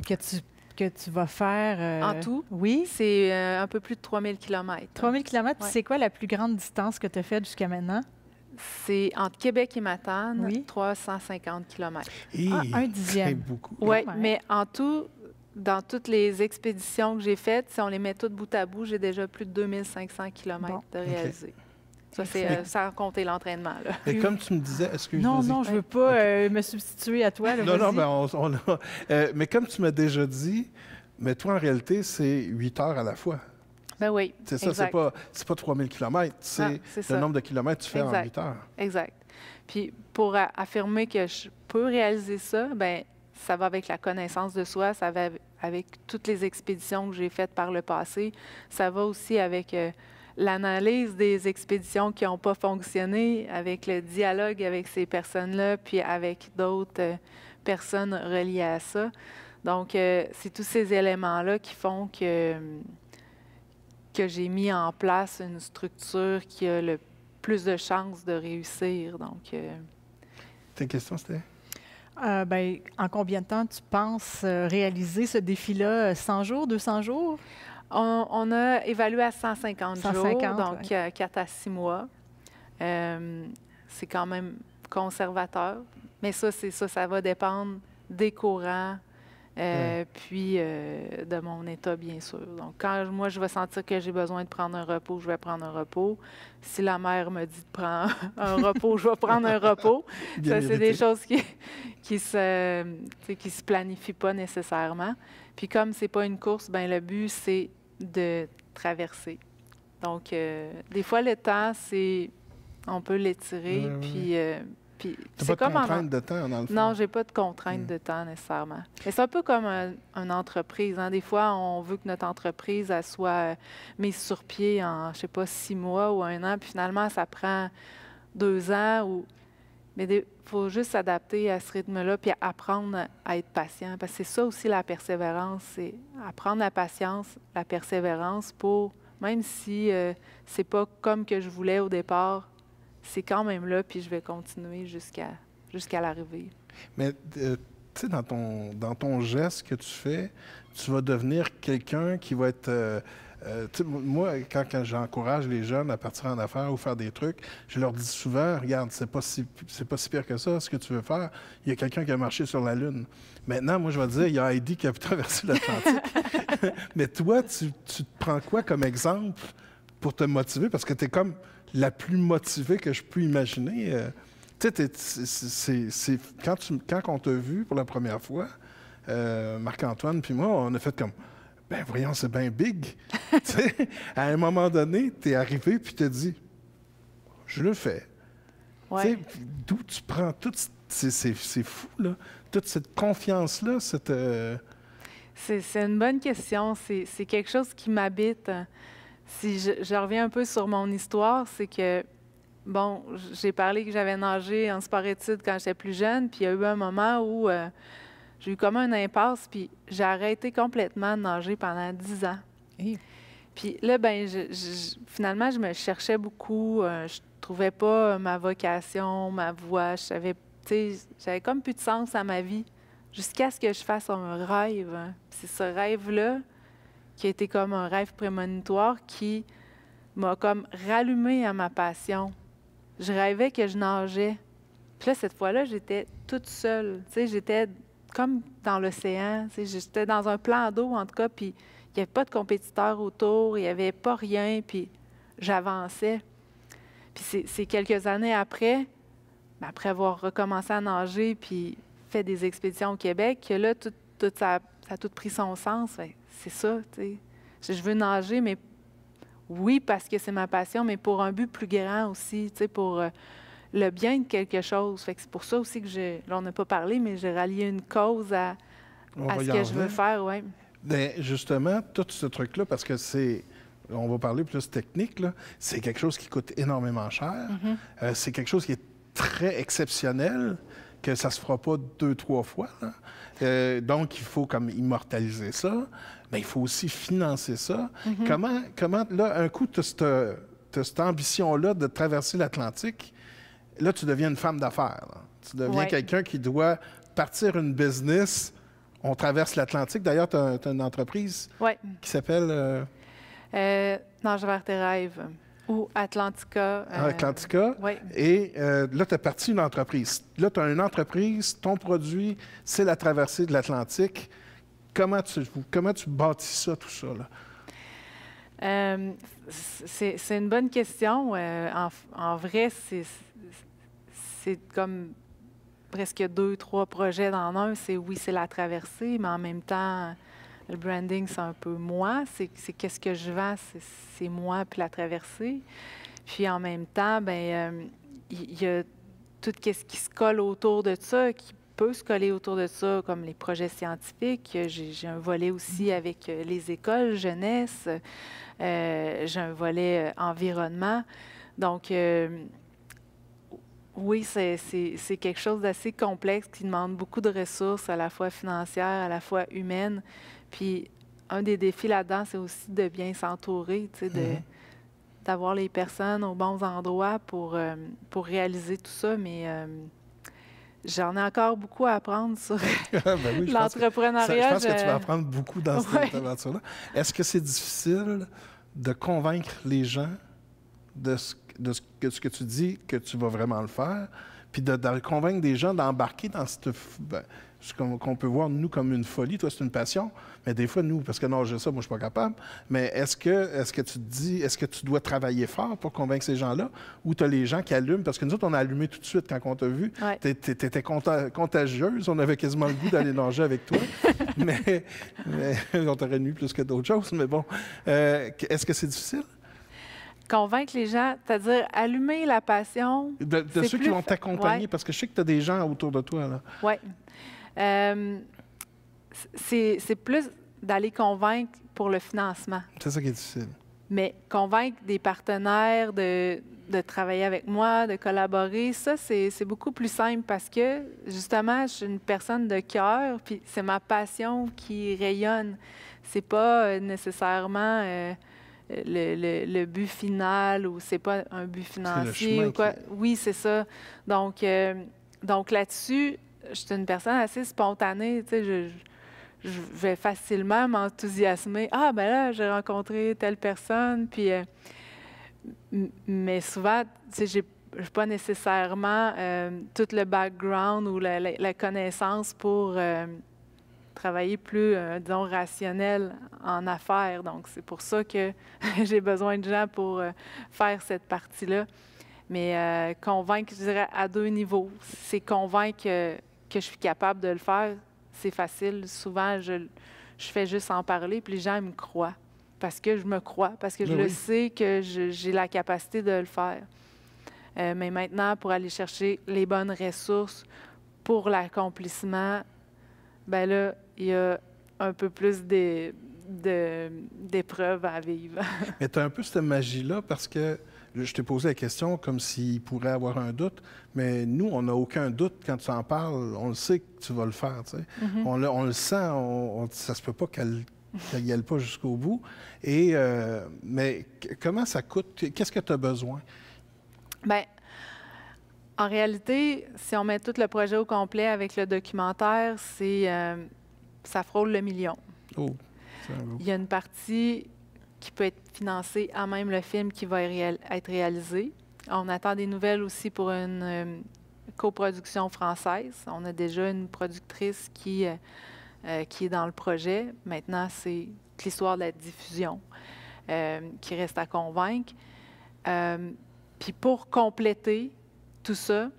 que tu vas faire? En tout? Oui. C'est un peu plus de 3000 km. 3000 km, c'est quoi la plus grande distance que tu as faite jusqu'à maintenant? C'est entre Québec et Matane, 350 km. Un dixième. C'est beaucoup. Oui, mais en tout, dans toutes les expéditions que j'ai faites, si on les met toutes bout à bout, j'ai déjà plus de 2500 km de réaliser. Ça, c'est sans compter l'entraînement. Et comme tu me disais, excuse-moi. Non, je ne veux pas me substituer à toi. Là, non, mais comme tu m'as déjà dit, mais toi, en réalité, c'est 8 heures à la fois. Ben oui, c'est ça, c'est pas 3000 km, c'est le nombre de kilomètres que tu fais en 8 heures. Exact. Puis pour affirmer que je peux réaliser ça, ben ça va avec la connaissance de soi, ça va avec toutes les expéditions que j'ai faites par le passé, ça va aussi avec l'analyse des expéditions qui n'ont pas fonctionné, avec le dialogue avec ces personnes-là, puis avec d'autres personnes reliées à ça. Donc, c'est tous ces éléments-là qui font que j'ai mis en place une structure qui a le plus de chances de réussir. Donc, tes questions, c'était? En combien de temps tu penses réaliser ce défi-là? 100 jours, 200 jours? On a évalué à 150 jours, donc 4 à 6 mois. C'est quand même conservateur, mais ça va dépendre des courants, puis de mon état, bien sûr. Donc, quand moi, je vais sentir que j'ai besoin de prendre un repos, je vais prendre un repos. Si la mère me dit de prendre un repos, je vais prendre un repos. Ça, c'est des choses qui se planifient pas nécessairement. Puis comme c'est pas une course, ben le but, c'est de traverser. Donc, des fois, le temps, on peut l'étirer, puis c'est pas de contrainte de temps, dans le fond? Non, j'ai pas de contrainte de temps nécessairement. Mais c'est un peu comme une entreprise. Hein. Des fois, on veut que notre entreprise elle soit mise sur pied en, 6 mois ou 1 an, puis finalement, ça prend 2 ans. Mais il faut juste s'adapter à ce rythme-là, puis apprendre à être patient. Parce que c'est ça aussi la persévérance, c'est apprendre la patience, la persévérance pour, même si c'est pas comme que je voulais au départ, c'est quand même là, puis je vais continuer jusqu'à l'arrivée. Mais, tu sais, dans ton geste que tu fais, tu vas devenir quelqu'un qui va être... moi, quand j'encourage les jeunes à partir en affaires ou faire des trucs, je leur dis souvent, regarde, c'est pas si pire que ça, ce que tu veux faire. Il y a quelqu'un qui a marché sur la Lune. Maintenant, moi, je vais te dire, il y a Heidi qui a traversé l'Atlantique. Mais toi, tu te prends quoi comme exemple pour te motiver? Parce que tu es comme la plus motivée que je peux imaginer. Tu sais, quand on t'a vu pour la première fois, Marc-Antoine puis moi, on a fait comme... Ben voyons, c'est bien big. À un moment donné, tu es arrivé puis tu as dit, je le fais. Ouais. D'où tu prends toute... C'est fou, là. Toute cette confiance-là, C'est une bonne question. C'est quelque chose qui m'habite. si je reviens un peu sur mon histoire, c'est que, bon, j'ai parlé que j'avais nagé en sport-études quand j'étais plus jeune, puis il y a eu un moment où j'ai eu comme un impasse, puis j'ai arrêté complètement de nager pendant 10 ans. Hey. Puis là, ben, finalement, je me cherchais beaucoup. Je trouvais pas ma vocation, ma voie. Je savais, tu sais, j'avais comme plus de sens à ma vie jusqu'à ce que je fasse un rêve. Hein. C'est ce rêve-là qui a été comme un rêve prémonitoire qui m'a comme rallumé à ma passion. Je rêvais que je nageais. Puis là, cette fois-là, j'étais toute seule. Tu sais, j'étais comme dans l'océan. Tu sais, j'étais dans un plan d'eau, en tout cas, puis il n'y avait pas de compétiteurs autour, il n'y avait pas rien, puis j'avançais. Puis c'est quelques années après, après avoir recommencé à nager, puis fait des expéditions au Québec, que là, ça a tout pris son sens. Fait, c'est ça, tu sais. Je veux nager, mais oui, parce que c'est ma passion, mais pour un but plus grand aussi, tu sais, pour le bien de quelque chose. Fait que c'est pour ça aussi que là, on n'a pas parlé, mais j'ai rallié une cause à ce que je veux faire, oui. Bien, justement, tout ce truc-là, parce que on va parler plus technique, là, c'est quelque chose qui coûte énormément cher. C'est quelque chose qui est très exceptionnel, que ça se fera pas 2-3 fois. Là. Donc, il faut comme immortaliser ça, mais il faut aussi financer ça. Comment là, un coup, tu as cette ambition-là de traverser l'Atlantique, là, tu deviens une femme d'affaires. Là. Tu deviens quelqu'un qui doit partir une business. On traverse l'Atlantique. D'ailleurs, tu as une entreprise qui s'appelle... Nage vers tes rêves ou Atlantica. Atlantica. Oui. Et là, tu as parti une entreprise. Là, tu as une entreprise, ton produit, c'est la traversée de l'Atlantique. Comment tu bâtis ça, tout ça? Là? C'est une bonne question. En vrai, c'est comme presque 2-3 projets dans un. C'est la traversée, mais en même temps, le branding, c'est un peu moi. C'est qu'est-ce que je vends, c'est moi puis la traversée. Puis en même temps, ben il y a tout ce qui se colle autour de ça, qui peut se coller autour de ça, comme les projets scientifiques. J'ai un volet aussi avec les écoles jeunesse. J'ai un volet environnement. Donc, oui, c'est quelque chose d'assez complexe qui demande beaucoup de ressources, à la fois financières, à la fois humaines. Puis, un des défis là-dedans, c'est aussi de bien s'entourer, tu sais, d'avoir les personnes aux bons endroits pour réaliser tout ça. Mais j'en ai encore beaucoup à apprendre sur l'entrepreneuriat. Je pense que tu vas apprendre beaucoup dans cette aventure-là. Est-ce que c'est difficile de convaincre les gens de ce que tu dis que tu vas vraiment le faire, puis de convaincre des gens d'embarquer dans ce qu'on peut voir, nous, comme une folie. Toi, c'est une passion, mais des fois, nous, parce que nager ça, moi, je suis pas capable. Mais est-ce que tu te dis, est-ce que tu dois travailler fort pour convaincre ces gens-là, ou tu as les gens qui allument? Parce que nous autres, on a allumé tout de suite quand on t'a vu. Tu étais contagieuse. On avait quasiment le goût d'aller nager avec toi. mais on t'aurait nuit plus que d'autres choses. Mais bon, est-ce que c'est difficile? Convaincre les gens, c'est-à-dire allumer la passion. De ceux qui vont t'accompagner, parce que je sais que tu as des gens autour de toi. Là. Oui. C'est plus d'aller convaincre pour le financement. C'est ça qui est difficile. Mais convaincre des partenaires de travailler avec moi, de collaborer, ça, c'est beaucoup plus simple parce que, justement, je suis une personne de cœur, puis c'est ma passion qui rayonne. C'est pas nécessairement... le but final ou c'est pas un but financier ou quoi. Oui, c'est ça. Donc là-dessus, je suis une personne assez spontanée. Tu sais, je vais facilement m'enthousiasmer. Ah, ben là, j'ai rencontré telle personne. Puis, mais souvent, tu sais, j'ai pas nécessairement tout le background ou la connaissance pour travailler plus, disons, rationnel en affaires. Donc, c'est pour ça que j'ai besoin de gens pour faire cette partie-là. Mais convaincre, je dirais, à 2 niveaux. C'est convaincre que je suis capable de le faire, c'est facile. Souvent, je fais juste en parler, puis les gens me croient. Parce que je me crois, parce que je le sais que j'ai la capacité de le faire. Mais maintenant, pour aller chercher les bonnes ressources pour l'accomplissement, ben là, il y a un peu plus d'épreuves à vivre. Mais tu as un peu cette magie-là parce que je t'ai posé la question comme s'il pourrait avoir un doute, mais nous, on n'a aucun doute quand tu en parles. On le sait que tu vas le faire. Tu sais. On le sent. Ça se peut pas qu'elle n'y aille pas jusqu'au bout. Mais comment ça coûte? Qu'est-ce que tu as besoin? Bien, en réalité, si on met tout le projet au complet avec le documentaire, ça frôle le million. Oh, il y a une partie qui peut être financée à même le film qui va être réalisé. On attend des nouvelles aussi pour une coproduction française. On a déjà une productrice qui est dans le projet. Maintenant, c'est l'histoire de la diffusion qui reste à convaincre. Puis pour compléter tout ça,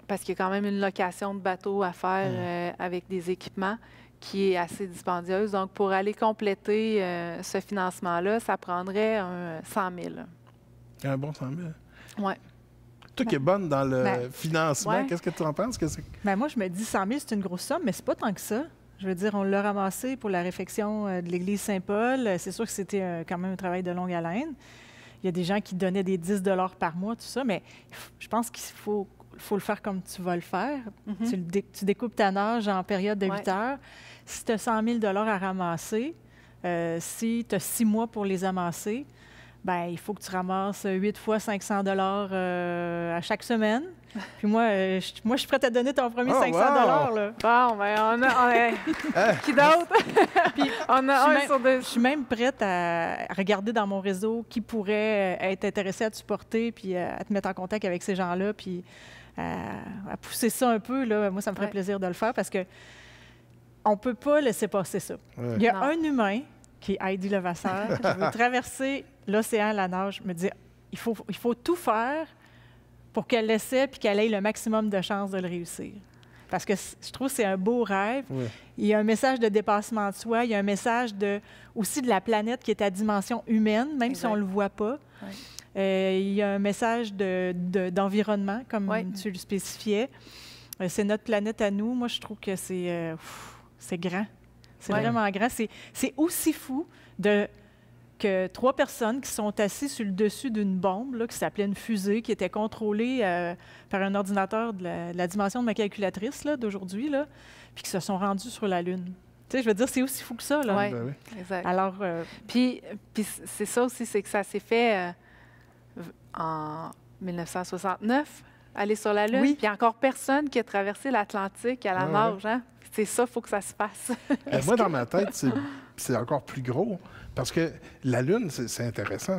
parce qu'il y a quand même une location de bateau à faire avec des équipements qui est assez dispendieuse. Donc, pour aller compléter ce financement-là, ça prendrait 100 000. Un bon 100 000? Oui. Toi qui es bonne dans le financement, qu'est-ce que tu en penses? Moi, je me dis 100 000, c'est une grosse somme, mais c'est pas tant que ça. Je veux dire, on l'a ramassé pour la réfection de l'église Saint-Paul. C'est sûr que c'était quand même un travail de longue haleine. Il y a des gens qui donnaient des 10 $ par mois, tout ça, mais je pense qu'il faut le faire comme tu vas le faire. Tu découpes ta nage en période de 8 heures. Si tu as 100 000 $ à ramasser, si tu as 6 mois pour les amasser, bien, il faut que tu ramasses 8 fois 500 $ à chaque semaine. Puis moi, je suis prête à donner ton premier 500 $. Là. Bon, bien, qui d'autre? Puis, je suis même prête à regarder dans mon réseau qui pourrait être intéressé à te supporter, puis à te mettre en contact avec ces gens-là, puis à pousser ça un peu. Là. Moi, ça me ferait plaisir de le faire parce que on ne peut pas laisser passer ça. Il y a un humain qui est Heidi Levasseur, qui veut traverser l'océan à la nage, me dire il faut tout faire pour qu'elle l'essaie puis qu'elle ait le maximum de chances de le réussir. Parce que je trouve que c'est un beau rêve. Oui. Il y a un message de dépassement de soi, il y a un message aussi de la planète qui est à dimension humaine, même si on ne le voit pas. Oui. Il y a un message d'environnement, comme tu le spécifiais. C'est notre planète à nous. Moi, je trouve que c'est grand. C'est vraiment grand. C'est aussi fou que 3 personnes qui sont assises sur le dessus d'une bombe là, qui s'appelait une fusée, qui était contrôlée par un ordinateur de la dimension de ma calculatrice là, d'aujourd'hui, là, puis qui se sont rendus sur la Lune. Tu sais, je veux dire, c'est aussi fou que ça. Là. Oui, exact. Alors, puis c'est ça aussi, c'est que ça s'est fait en 1969, aller sur la Lune. Puis il n'y a encore personne qui a traversé l'Atlantique à la nage. Hein? C'est ça, il faut que ça se fasse. Moi, dans ma tête, c'est encore plus gros. Parce que la Lune, c'est intéressant,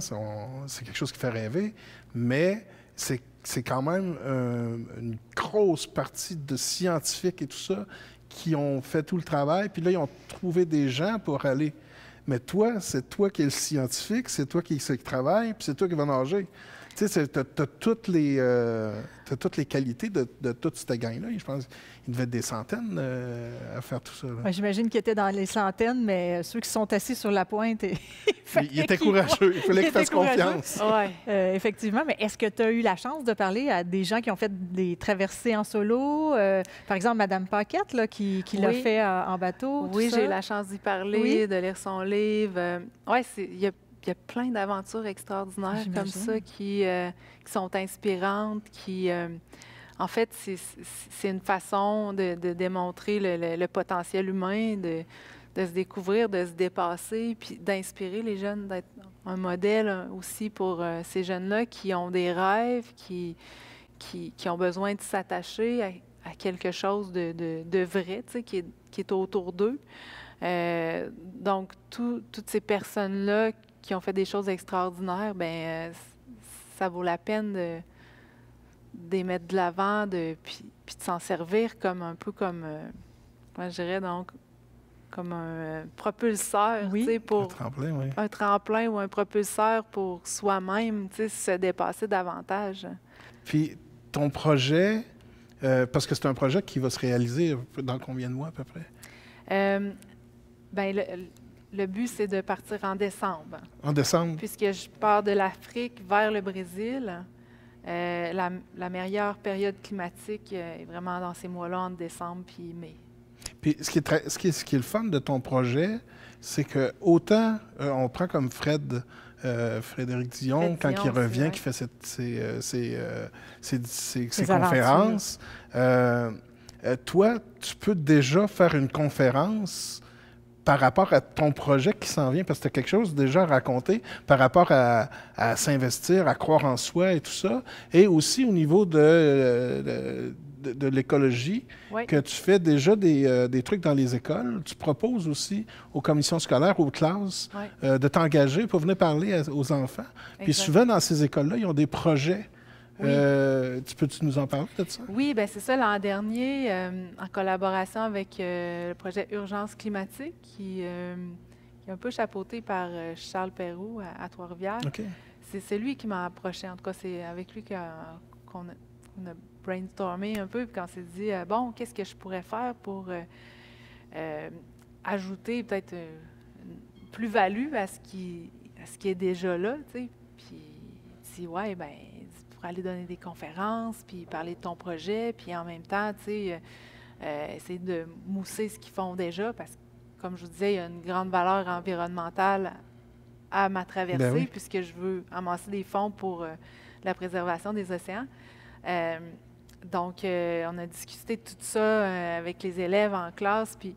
c'est quelque chose qui fait rêver, mais c'est quand même une grosse partie de scientifiques et tout ça qui ont fait tout le travail, puis là, ils ont trouvé des gens pour aller. Mais toi, c'est toi qui es le scientifique, c'est toi qui travaille, puis c'est toi qui vas nager. Tu sais, tu as toutes les qualités de toute cette gang-là. Je pense qu'il devait être des centaines à faire tout ça. J'imagine qu'ils étaient dans les centaines, mais ceux qui sont assis sur la pointe... il était courageux. Il fallait qu'ils fassent confiance. Effectivement. Mais est-ce que tu as eu la chance de parler à des gens qui ont fait des traversées en solo? Par exemple, Mme Paquette, là, qui l'a fait en bateau. Oui, j'ai eu la chance d'y parler, de lire son livre. Il y a plein d'aventures extraordinaires comme ça qui sont inspirantes, en fait, c'est une façon de démontrer le potentiel humain, de se découvrir, de se dépasser, puis d'inspirer les jeunes, d'être un modèle aussi pour ces jeunes-là qui ont des rêves, qui ont besoin de s'attacher à quelque chose de vrai, tu sais, qui est autour d'eux. Donc, toutes ces personnes-là qui ont fait des choses extraordinaires, ça vaut la peine de les mettre de l'avant, puis de s'en servir comme un peu comme, je dirais donc, comme un propulseur, tu sais, pour un tremplin ou un propulseur pour soi-même, tu sais, se dépasser davantage. Puis ton projet, parce que c'est un projet qui va se réaliser dans combien de mois à peu près? Le but, c'est de partir en décembre. En décembre? Puisque je pars de l'Afrique vers le Brésil. La meilleure période climatique est vraiment dans ces mois-là, entre décembre et mai. Puis ce qui est le fun de ton projet, c'est que autant on prend comme Frédéric Dion, quand il revient, qui fait ses conférences, toi, tu peux déjà faire une conférence par rapport à ton projet qui s'en vient, parce que tu as quelque chose déjà à raconter par rapport à s'investir, à croire en soi et tout ça, et aussi au niveau de l'écologie, que tu fais déjà des trucs dans les écoles. Tu proposes aussi aux commissions scolaires, aux classes, de t'engager pour venir parler aux enfants. Exact. Puis souvent, dans ces écoles-là, ils ont des projets. Oui. Peux-tu nous en parler de ça? Oui, bien c'est ça. L'an dernier, en collaboration avec le projet Urgence climatique, qui est un peu chapeauté par Charles Perroux à Trois-Rivières. Okay. C'est lui qui m'a approché. En tout cas, c'est avec lui qu'on a brainstormé un peu, puis qu'on s'est dit, bon, qu'est-ce que je pourrais faire pour ajouter peut-être une plus-value à ce qui est déjà là, tu sais. Puis il dit, ouais, bien, pour aller donner des conférences, puis parler de ton projet, puis en même temps, tu sais, essayer de mousser ce qu'ils font déjà, parce que, comme je vous disais, il y a une grande valeur environnementale à ma traversée, puisque je veux amasser des fonds pour la préservation des océans. Donc, on a discuté de tout ça avec les élèves en classe, puis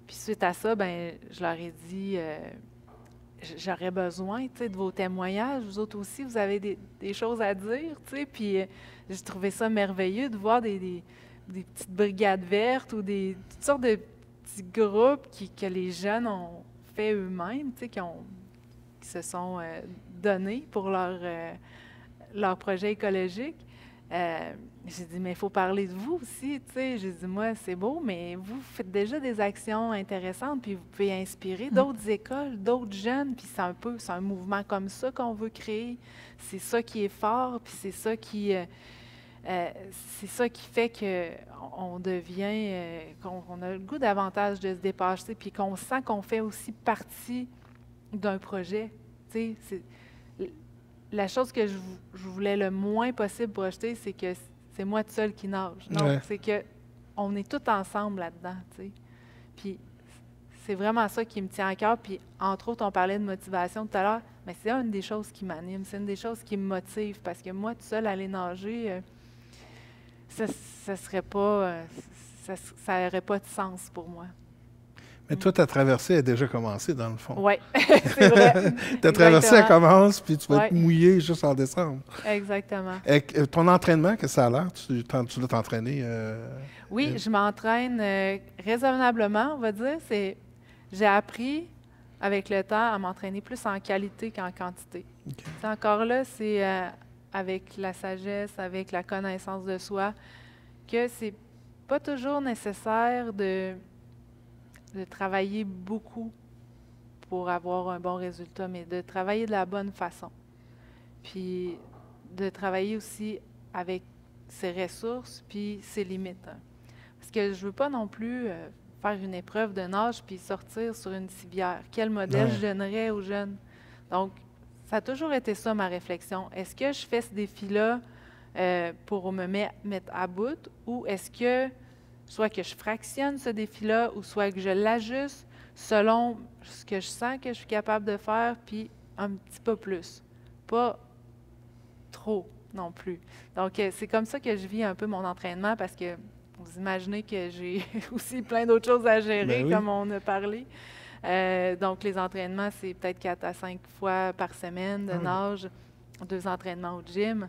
suite à ça, ben, je leur ai dit... j'aurais besoin, tu sais, de vos témoignages. Vous autres aussi, vous avez des choses à dire, tu sais. Puis j'ai trouvé ça merveilleux de voir des petites brigades vertes ou toutes sortes de petits groupes que les jeunes ont fait eux-mêmes, tu sais, qui se sont donnés pour leur projet écologique. J'ai dit, mais il faut parler de vous aussi, tu sais. J'ai dit, moi, c'est beau, mais vous faites déjà des actions intéressantes, puis vous pouvez inspirer d'autres écoles, d'autres jeunes, puis c'est un mouvement comme ça qu'on veut créer. C'est ça qui est fort, puis c'est ça qui fait qu'on devient, qu'on a le goût davantage de se dépasser, puis qu'on sent qu'on fait aussi partie d'un projet, tu sais. La chose que je voulais le moins possible projeter, c'est que c'est moi toute seule qui nage. Non, c'est qu'on est tous ensemble là-dedans, tu sais. Puis c'est vraiment ça qui me tient à cœur. Puis entre autres, on parlait de motivation tout à l'heure, mais c'est une des choses qui m'anime, c'est une des choses qui me motive, parce que moi, toute seule, aller nager, ça serait pas, ça n'aurait pas de sens pour moi. Mais toi, ta traversée a déjà commencé, dans le fond. Oui, c'est vrai. Ta traversée, elle commence, puis tu vas être mouillé juste en décembre. Exactement. Et ton entraînement, qu'est-ce que ça a l'air? Tu dois t'entraîner? Oui, je m'entraîne raisonnablement, on va dire. J'ai appris, avec le temps, à m'entraîner plus en qualité qu'en quantité. Okay. Encore là, c'est avec la sagesse, avec la connaissance de soi, que c'est pas toujours nécessaire de travailler beaucoup pour avoir un bon résultat, mais de travailler de la bonne façon. Puis de travailler aussi avec ses ressources puis ses limites. Parce que je veux pas non plus faire une épreuve de nage puis sortir sur une civière. Quel modèle je donnerais aux jeunes? Donc, ça a toujours été ça ma réflexion. Est-ce que je fais ce défi-là pour me mettre à bout, ou est-ce que soit que je fractionne ce défi-là, ou soit que je l'ajuste selon ce que je sens que je suis capable de faire, puis un petit peu plus. Pas trop non plus. Donc, c'est comme ça que je vis un peu mon entraînement, parce que vous imaginez que j'ai aussi plein d'autres choses à gérer, comme on a parlé. Donc, les entraînements, c'est peut-être 4 à 5 fois par semaine de nage, 2 entraînements au gym,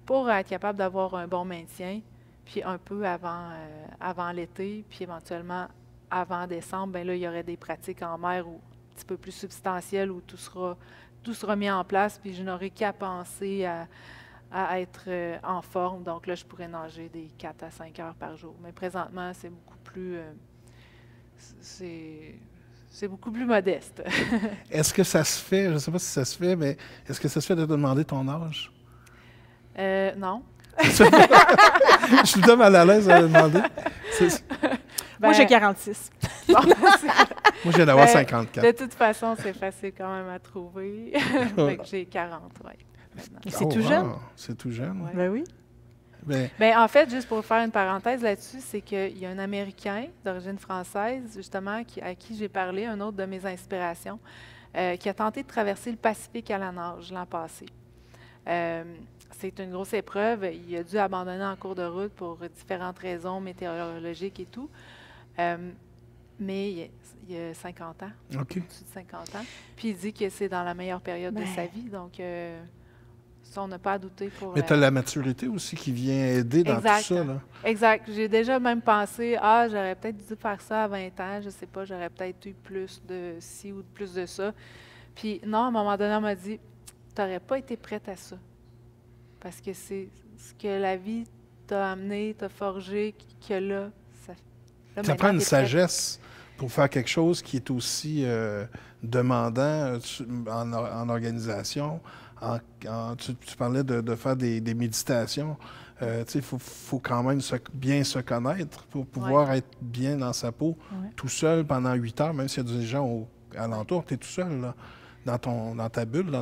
pour être capable d'avoir un bon maintien. Puis un peu avant l'été, puis éventuellement avant décembre, bien là, il y aurait des pratiques en mer un petit peu plus substantielles, où tout sera mis en place, puis je n'aurai qu'à penser à être en forme. Donc là, je pourrais nager des 4 à 5 heures par jour. Mais présentement, c'est beaucoup plus... c'est beaucoup plus modeste. Est-ce que ça se fait, je ne sais pas si ça se fait, mais est-ce que ça se fait de te demander ton âge? Non. Je suis tout mal à l'aise à demander. Moi, j'ai 46. Bon, moi, je viens d'avoir 54. De toute façon, c'est facile quand même à trouver. Fait que j'ai 40, oui. C'est tout jeune. C'est tout jeune. Ouais. Ben oui. Bien, en fait, juste pour faire une parenthèse là-dessus, c'est qu'il y a un Américain d'origine française, justement, à qui j'ai parlé, un autre de mes inspirations, qui a tenté de traverser le Pacifique à la nage l'an passé. C'est une grosse épreuve. Il a dû abandonner en cours de route pour différentes raisons météorologiques et tout. Mais il y a 50 ans, OK. au-dessus de 50 ans. Puis il dit que c'est dans la meilleure période de sa vie. Donc, ça, on n'a pas à douter pour... Mais tu as la maturité aussi qui vient aider dans tout ça, là. Exact. J'ai déjà même pensé, j'aurais peut-être dû faire ça à 20 ans, je ne sais pas, j'aurais peut-être eu plus de ci ou plus de ça. Puis non, à un moment donné, on m'a dit, tu n'aurais pas été prête à ça. Parce que c'est ce que la vie t'a amené, t'a forgé, que là, ça prend une sagesse pour faire quelque chose qui est aussi demandant en organisation. Tu parlais de faire des méditations. Il faut quand même bien se connaître pour pouvoir être bien dans sa peau tout seul pendant 8 heures, même s'il y a des gens alentour. Tu es tout seul, là, dans ta bulle,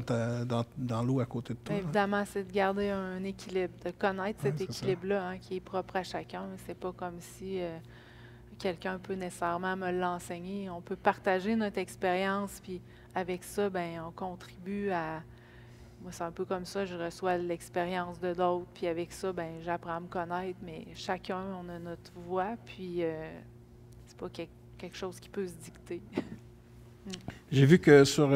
dans l'eau à côté de toi. Évidemment, c'est de garder un équilibre, de connaître cet équilibre-là qui est propre à chacun. C'est pas comme si quelqu'un peut nécessairement me l'enseigner. On peut partager notre expérience, puis avec ça, on contribue à... Moi, c'est un peu comme ça, je reçois l'expérience de d'autres, puis avec ça, j'apprends à me connaître, mais chacun, on a notre voix, puis c'est pas quelque chose qui peut se dicter. J'ai vu que sur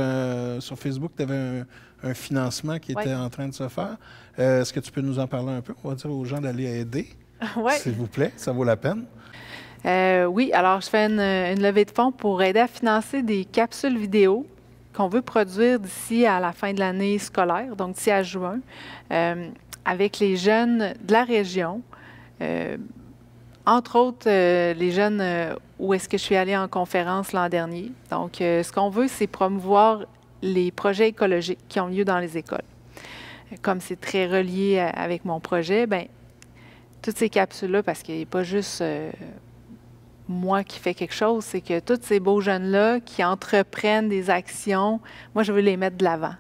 Facebook, tu avais un financement qui était en train de se faire. Est-ce que tu peux nous en parler un peu? On va dire aux gens d'aller aider, s'il vous plaît, ça vaut la peine. Oui, alors je fais une levée de fonds pour aider à financer des capsules vidéo qu'on veut produire d'ici à la fin de l'année scolaire, donc d'ici à juin, avec les jeunes de la région. Entre autres, les jeunes où est-ce que je suis allée en conférence l'an dernier. Donc, ce qu'on veut, c'est promouvoir les projets écologiques qui ont lieu dans les écoles. Comme c'est très relié avec mon projet, toutes ces capsules-là, parce qu'il n'y a pas juste moi qui fais quelque chose, c'est que tous ces beaux jeunes-là qui entreprennent des actions, moi, je veux les mettre de l'avant.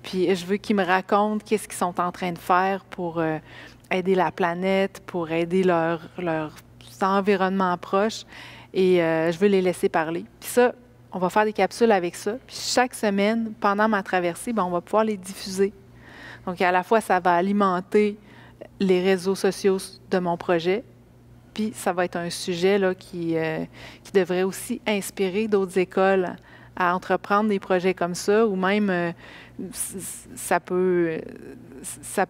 Puis, je veux qu'ils me racontent qu'est-ce qu'ils sont en train de faire pour aider la planète, pour aider leur environnement proche. Et je veux les laisser parler. Puis ça, on va faire des capsules avec ça. Puis chaque semaine, pendant ma traversée, on va pouvoir les diffuser. Donc, à la fois, ça va alimenter les réseaux sociaux de mon projet, puis ça va être un sujet là, qui devrait aussi inspirer d'autres écoles à entreprendre des projets comme ça, ou même ça peut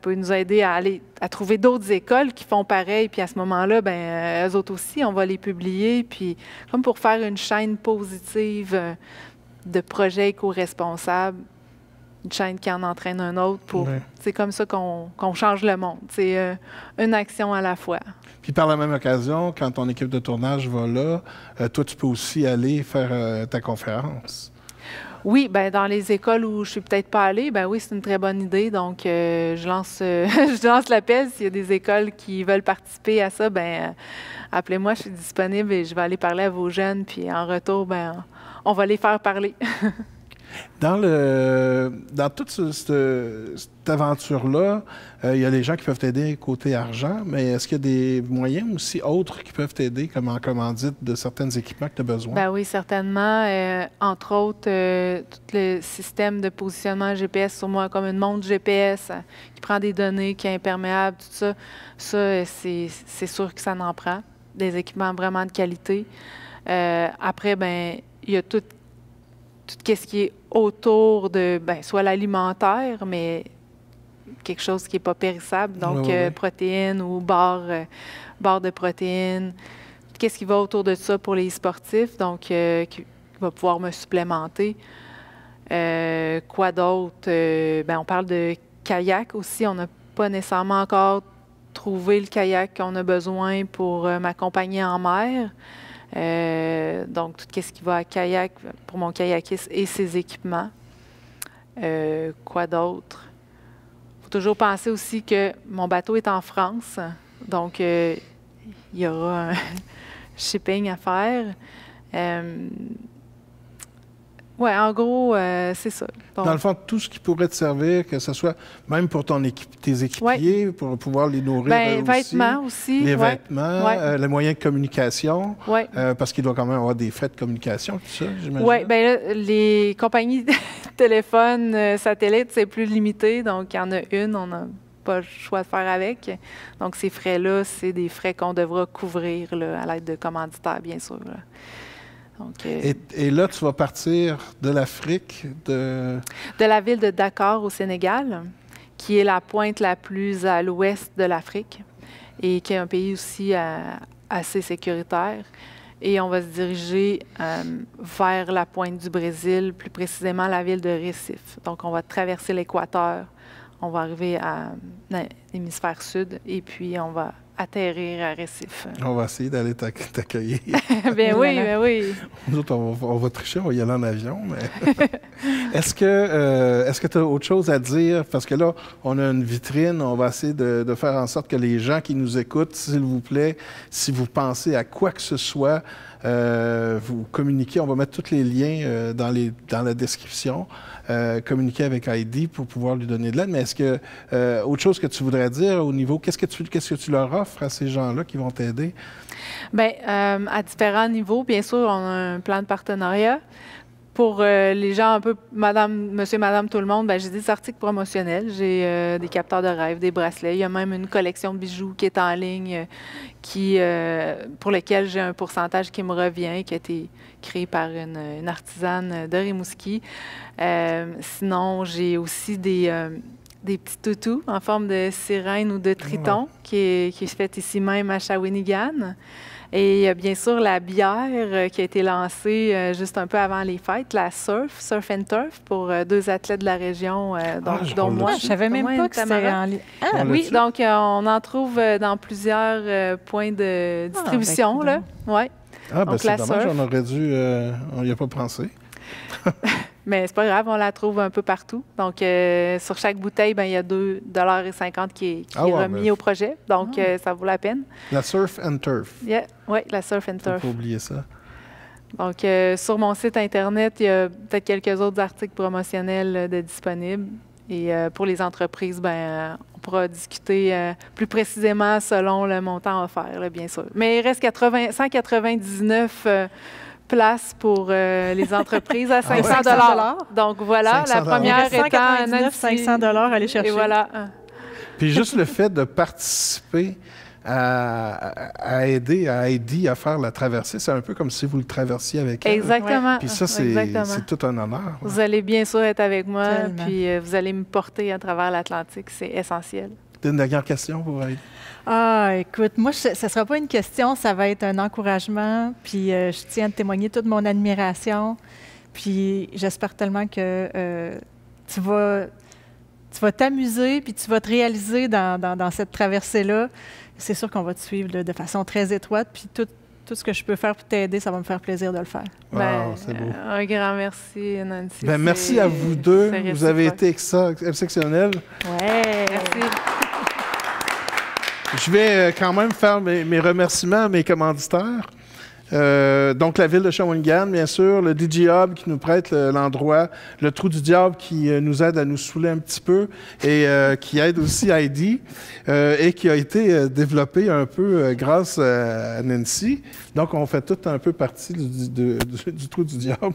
nous aider à trouver d'autres écoles qui font pareil, puis à ce moment-là, eux autres aussi, on va les publier, puis comme pour faire une chaîne positive de projets éco-responsables, une chaîne qui en entraîne un autre. C'est comme ça qu'on change le monde. C'est une action à la fois. Puis par la même occasion, quand ton équipe de tournage va là, toi, tu peux aussi aller faire ta conférence. Oui, dans les écoles où je suis peut-être pas allée, oui, c'est une très bonne idée. Donc, je lance l'appel. S'il y a des écoles qui veulent participer à ça, appelez-moi, je suis disponible et je vais aller parler à vos jeunes. Puis en retour, on va les faire parler. Dans toute cette aventure-là, il y a des gens qui peuvent t'aider côté argent, mais est-ce qu'il y a des moyens aussi autres qui peuvent t'aider, comme en commandite de certains équipements que tu as besoin? Oui, certainement. Entre autres, tout le système de positionnement GPS sur moi, comme une montre GPS qui prend des données, qui est imperméable, tout ça, c'est sûr que ça en prend. Des équipements vraiment de qualité. Après, il y a tout ce qui est autour de, soit l'alimentaire, mais quelque chose qui n'est pas périssable, donc protéines ou barres de protéines. Qu'est-ce qui va autour de ça pour les sportifs, donc qui va pouvoir me supplémenter. Quoi d'autre? On parle de kayak aussi. On n'a pas nécessairement encore trouvé le kayak qu'on a besoin pour m'accompagner en mer. Donc, tout ce qui va à kayak pour mon kayakiste et ses équipements. Quoi d'autre? Il faut toujours penser aussi que mon bateau est en France, donc il y aura un shipping à faire. Oui, en gros, c'est ça. Donc, Dans le fond, tout ce qui pourrait te servir, que ce soit même pour tes équipiers, pour pouvoir les nourrir aussi. Vêtements aussi. Les ouais. vêtements, Ouais. les moyens de communication, Ouais. parce qu'il doit quand même avoir des frais de communication, tout ça, j'imagine. Oui, bien là, les compagnies de téléphone satellites, c'est plus limité. Donc, il y en a une, on n'a pas le choix de faire avec. Donc, ces frais-là, c'est des frais qu'on devra couvrir là, à l'aide de commanditaires, bien sûr. Là. Donc, Et là, tu vas partir de l'Afrique, de la ville de Dakar au Sénégal, qui est la pointe la plus à l'ouest de l'Afrique et qui est un pays aussi assez sécuritaire. Et on va se diriger vers la pointe du Brésil, plus précisément la ville de Recife. Donc, on va traverser l'équateur, on va arriver à l'hémisphère sud et puis on va atterrir à Recife. On va essayer d'aller t'accueillir. Bien oui, bien oui. Nous autres, on va tricher, on va y aller en avion, mais... Est-ce que tu as autre chose à dire? Parce que là, on a une vitrine, on va essayer de faire en sorte que les gens qui nous écoutent, s'il vous plaît, si vous pensez à quoi que ce soit, vous communiquez. On va mettre tous les liens dans la description. Communiquer avec Heidi pour pouvoir lui donner de l'aide. Mais est-ce que autre chose que tu voudrais dire au niveau, qu'est-ce que tu leur offres à ces gens-là qui vont t'aider? Bien, à différents niveaux, bien sûr, on a un plan de partenariat. Pour les gens un peu monsieur, madame, tout le monde, bien, j'ai des articles promotionnels, j'ai des capteurs de rêve, des bracelets. Il y a même une collection de bijoux qui est en ligne pour lequel j'ai un pourcentage qui me revient, qui a été créé par une artisane de Rimouski. Sinon, j'ai aussi des petits toutous en forme de sirène ou de triton qui est fait ici même à Shawinigan. Et il y a bien sûr la bière qui a été lancée juste un peu avant les fêtes, la Surf and Turf, pour 2 athlètes de la région, dont moi. Je savais même pas que c'était en ligne. Ah, oui, donc on en trouve dans plusieurs points de distribution. Ben, là. Ouais. Ah, ben c'est dommage, surf. on aurait dû... on n'y a pas pensé. Mais c'est pas grave, on la trouve un peu partout. Donc, sur chaque bouteille, ben, il y a 2,50 qui est remis au projet. Donc, ça vaut la peine. La Surf and Turf. Yeah. Oui, la Surf and Turf. Faut pas oublier ça. Donc, sur mon site Internet, il y a peut-être quelques autres articles promotionnels de disponibles. Et pour les entreprises, ben, on pourra discuter plus précisément selon le montant offert, là, bien sûr. Mais il reste 199 places pour les entreprises à 500 $. Donc voilà, 500 la première étant 500 $ à aller chercher. Et voilà. Puis juste le fait de participer à aider à Heidi à faire la traversée, c'est un peu comme si vous le traversiez avec elle. Exactement. Puis ça, c'est tout un honneur. Vous allez bien sûr être avec moi, Tellement. puis vous allez me porter à travers l'Atlantique. C'est essentiel. Une dernière question pour Heidi? Ah, écoute, moi, ça ne sera pas une question, ça va être un encouragement. Puis je tiens à te témoigner toute mon admiration. Puis j'espère tellement que tu vas t'amuser, puis tu vas te réaliser dans cette traversée-là. C'est sûr qu'on va te suivre là, de façon très étroite. Puis tout ce que je peux faire pour t'aider, ça va me faire plaisir de le faire. Wow, c'est beau. Un grand merci, Nancy. Ben, merci à vous deux. Vous avez été exceptionnels. Ouais. Merci. Je vais quand même faire mes remerciements à mes commanditaires. Donc, la ville de Shawinigan, bien sûr, le DJ Hub qui nous prête l'endroit, le Trou du Diable qui nous aide à nous saouler un petit peu et qui aide aussi Heidi et qui a été développé un peu grâce à Nancy. Donc, on fait tout un peu partie du Trou du Diable.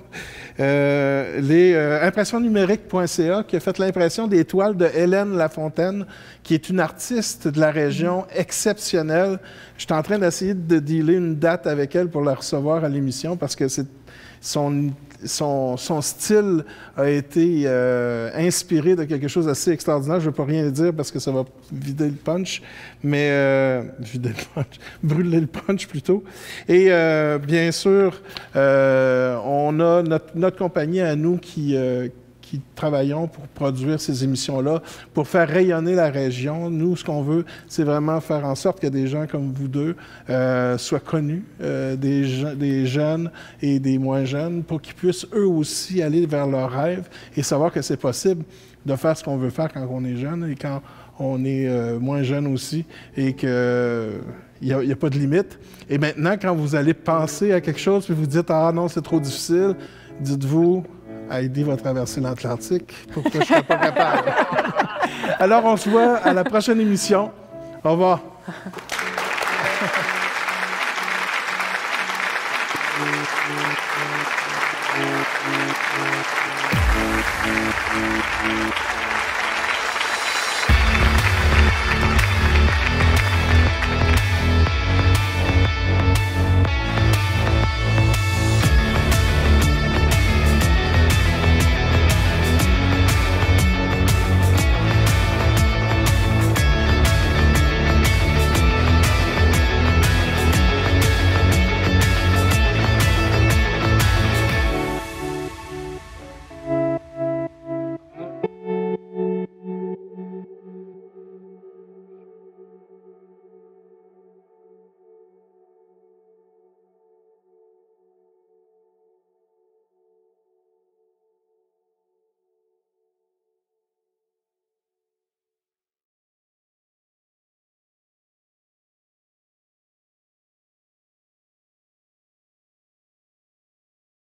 Impressionnumérique.ca qui a fait l'impression des toiles de Hélène Lafontaine, qui est une artiste de la région exceptionnelle. Je suis en train d'essayer de dealer une date avec elle pour la recevoir à l'émission parce que son style a été inspiré de quelque chose d'assez extraordinaire. Je ne veux pas rien dire parce que ça va vider le punch, mais brûler le punch plutôt. Et bien sûr, on a notre compagnie à nous qui travaillons pour produire ces émissions-là, pour faire rayonner la région. Nous, ce qu'on veut, c'est vraiment faire en sorte que des gens comme vous deux soient connus, des jeunes et des moins jeunes, pour qu'ils puissent eux aussi aller vers leurs rêves et savoir que c'est possible de faire ce qu'on veut faire quand on est jeune et quand on est moins jeune aussi et qu'il n'y a pas de limite. Et maintenant, quand vous allez penser à quelque chose et vous dites « Ah non, c'est trop difficile », dites-vous Heidi va traverser l'Atlantique. Pourquoi je ne serais pas capable? Alors, on se voit à la prochaine émission. Au revoir.